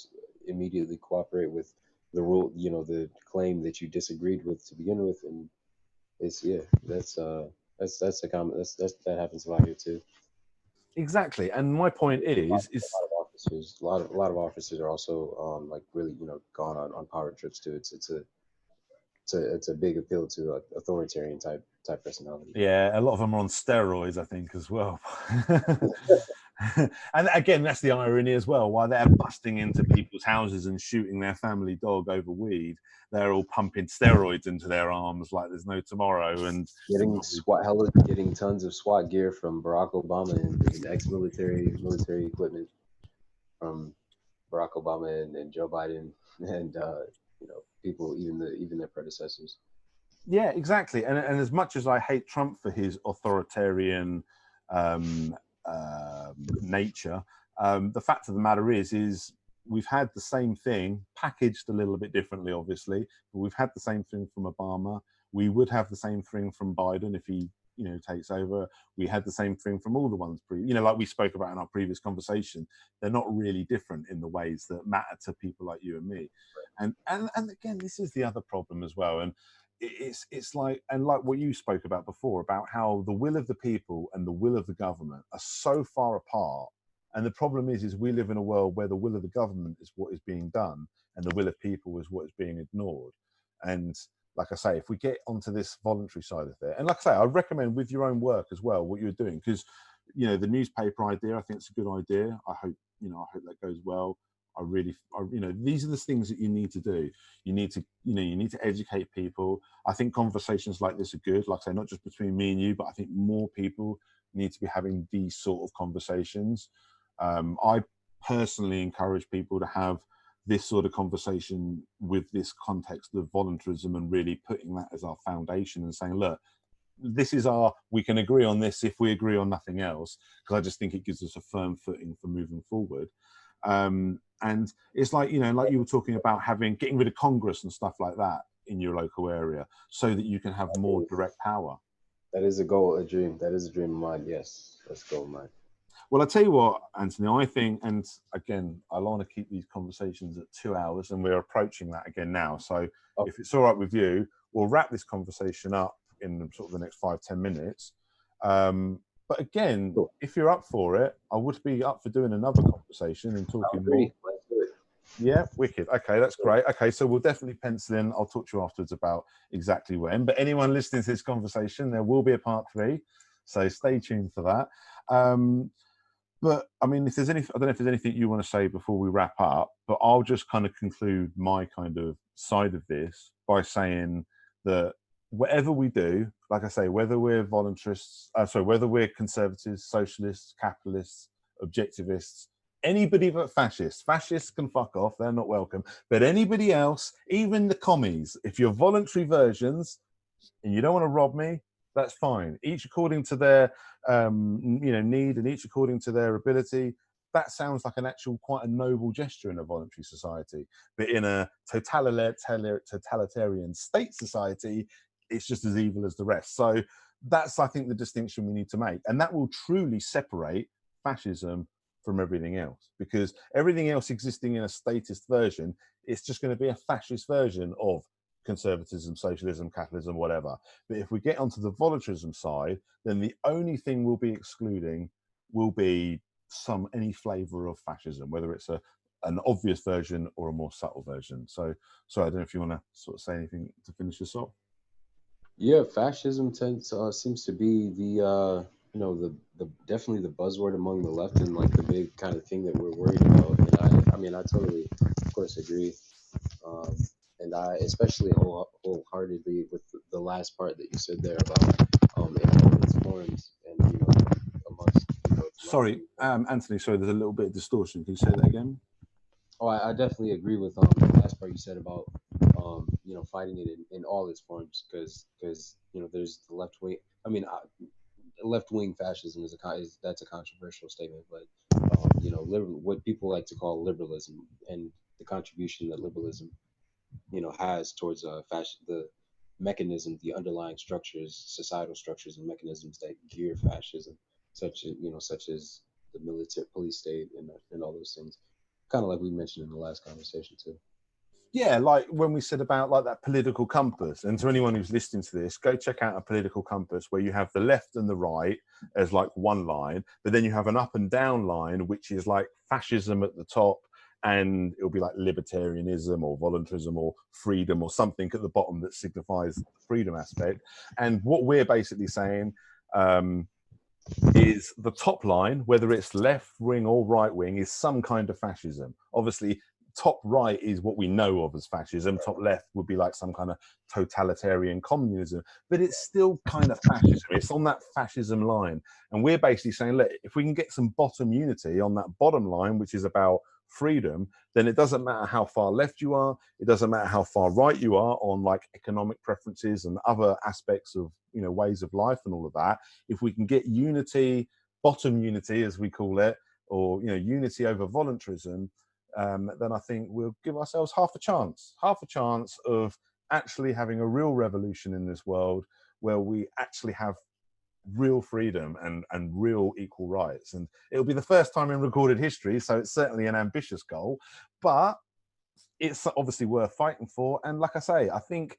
immediately cooperate with the rule, you know, the claim that you disagreed with to begin with. And it's, that's a common, that happens a lot here too. Exactly. And my point is a lot of officers are also like really, you know, gone on power trips too. It's a big appeal to authoritarian type personality. Yeah, a lot of them are on steroids, I think, as well. And again, that's the irony as well. While they're busting into people's houses and shooting their family dog over weed, they're all pumping steroids into their arms like there's no tomorrow, and getting tons of SWAT gear from Barack Obama and ex-military equipment from Barack Obama and Joe Biden and you know, people, even their predecessors. Yeah, exactly. And as much as I hate Trump for his authoritarian nature, the fact of the matter is we've had the same thing packaged a little bit differently, obviously, but we've had the same thing from Obama. We would have the same thing from Biden if he, you know, takes over. We had the same thing from all the ones, you know, like we spoke about in our previous conversation. They're not really different in the ways that matter to people like you and me. And again, this is the other problem as well. And it's like, and like what you spoke about before, about how the will of the people and the will of the government are so far apart. And the problem is we live in a world where the will of the government is what is being done and the will of people is what is being ignored. And like I say, if we get onto this voluntary side of it, and like I say, I recommend with your own work as well what you're doing, because, you know, the newspaper idea, I think it's a good idea. I hope that goes well. You know, these are the things that you need to do. You need to educate people. I think conversations like this are good. Like I say, not just between me and you, but I think more people need to be having these sort of conversations. I personally encourage people to have this sort of conversation with this context of voluntarism and really putting that as our foundation and saying, look, we can agree on this if we agree on nothing else, because I just think it gives us a firm footing for moving forward. And it's like, you know, like you were talking about getting rid of Congress and stuff like that in your local area so that you can have more direct power. That is a goal, a dream. That is a dream of mine. Yes, that's a goal of mine. Well, I tell you what, Anthony, I think, and again, I want to keep these conversations at 2 hours, and we're approaching that again now. So if it's all right with you, we'll wrap this conversation up in sort of the next 5-10 minutes. But again, if you're up for it, I would be up for doing another conversation and talking more. Let's do it. Yeah, wicked. Okay, that's great. Okay, so we'll definitely pencil in. I'll talk to you afterwards about exactly when. But anyone listening to this conversation, there will be a part 3. So stay tuned for that. But I mean, if there's I don't know if there's anything you want to say before we wrap up, but I'll just kind of conclude my kind of side of this by saying that whatever we do, like I say, whether we're voluntarists, whether we're conservatives, socialists, capitalists, objectivists, anybody but fascists can fuck off, they're not welcome. But anybody else, even the commies, if you're voluntary versions and you don't want to rob me, that's fine. Each according to their need, and each according to their ability. That sounds like an actual quite a noble gesture in a voluntary society. But in a totalitarian state society, it's just as evil as the rest. So that's, I think, the distinction we need to make. And that will truly separate fascism from everything else, because everything else existing in a statist version, it's just going to be a fascist version of conservatism, socialism, capitalism, whatever. But if we get onto the voluntarism side, then the only thing we'll be excluding will be any flavor of fascism, whether it's an obvious version or a more subtle version. So I don't know if you want to sort of say anything to finish this off. Yeah, fascism seems to be the the definitely the buzzword among the left, and like the big kind of thing that we're worried about. And I mean, I totally, of course, agree. And I especially wholeheartedly with the last part that you said there about in all its forms, and amongst Sorry, Anthony. Sorry, there's a little bit of distortion. Can you say that again? Oh, I definitely agree with the last part you said about fighting it in all its forms, because there's the left wing. I mean, left wing fascism that's a controversial statement, but what people like to call liberalism, and the contribution that liberalism has towards the mechanism, the underlying structures, societal structures and mechanisms that gear fascism, such as the military police state and all those things, kind of like we mentioned in the last conversation too. Yeah, like when we said about like that political compass, and to anyone who's listening to this, go check out a political compass where you have the left and the right as like one line, but then you have an up and down line, which is like fascism at the top, and it'll be like libertarianism or voluntarism or freedom or something at the bottom that signifies the freedom aspect. And what we're basically saying is the top line, whether it's left wing or right wing, is some kind of fascism. Obviously, top right is what we know of as fascism. Top left would be like some kind of totalitarian communism, but it's still kind of fascism. It's on that fascism line. And we're basically saying, look, if we can get some bottom unity on that bottom line, which is about freedom, then it doesn't matter how far left you are. It doesn't matter how far right you are on like economic preferences and other aspects of, ways of life and all of that. If we can get unity, bottom unity, as we call it, or, unity over voluntarism, then I think we'll give ourselves half a chance of actually having a real revolution in this world where we actually have real freedom and real equal rights. And it'll be the first time in recorded history, so it's certainly an ambitious goal, but it's obviously worth fighting for. And like I say, I think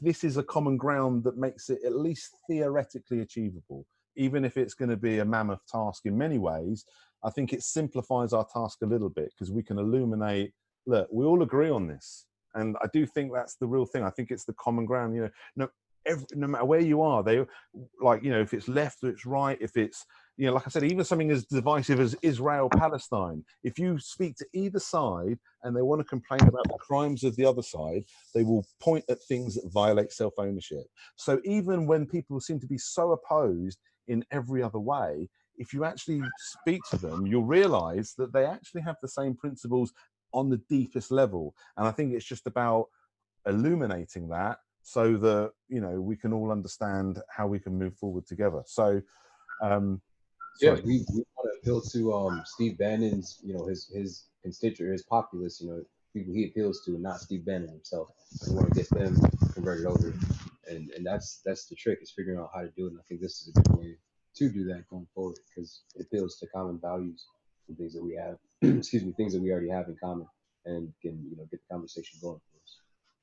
this is a common ground that makes it at least theoretically achievable, even if it's going to be a mammoth task in many ways. I think it simplifies our task a little bit because we can illuminate, look, we all agree on this. And I do think that's the real thing. I think it's the common ground, no matter where you are, they like, if it's left or it's right, if it's, like I said, even something as divisive as Israel, Palestine, if you speak to either side and they want to complain about the crimes of the other side, they will point at things that violate self-ownership. So even when people seem to be so opposed in every other way, if you actually speak to them, you'll realize that they actually have the same principles on the deepest level. And I think it's just about illuminating that so that, we can all understand how we can move forward together. So, Yeah, Sorry. we want to appeal to Steve Bannon's, his constituent, his populace, people he appeals to, and not Steve Bannon himself. We want to get them converted over, and that's the trick, is figuring out how to do it. And I think this is a good way to do that going forward, because it appeals to common values and things that we have, excuse me, things that we already have in common, and can get the conversation going for us.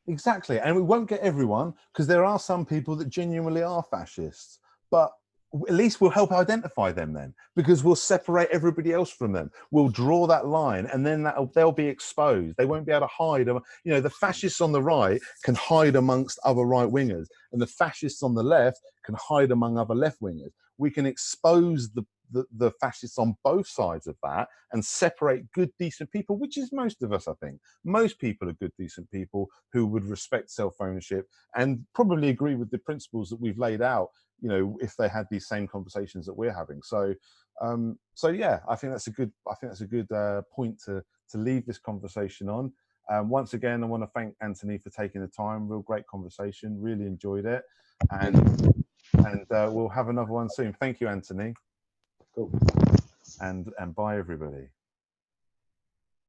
Exactly. And we won't get everyone, because there are some people that genuinely are fascists, but at least we'll help identify them then, because we'll separate everybody else from them. We'll draw that line, and then they'll be exposed. They won't be able to hide. The fascists on the right can hide amongst other right wingers, and the fascists on the left can hide among other left wingers. We can expose the fascists on both sides of that and separate good, decent people, which is most of us, I think. Most people are good, decent people who would respect self-ownership and probably agree with the principles that we've laid out, if they had these same conversations that we're having. So yeah, I think that's a good point to leave this conversation on. Once again, I want to thank Anthony for taking the time. Real great conversation, really enjoyed it, and we'll have another one soon. Thank you, Anthony. Cool. And bye, everybody.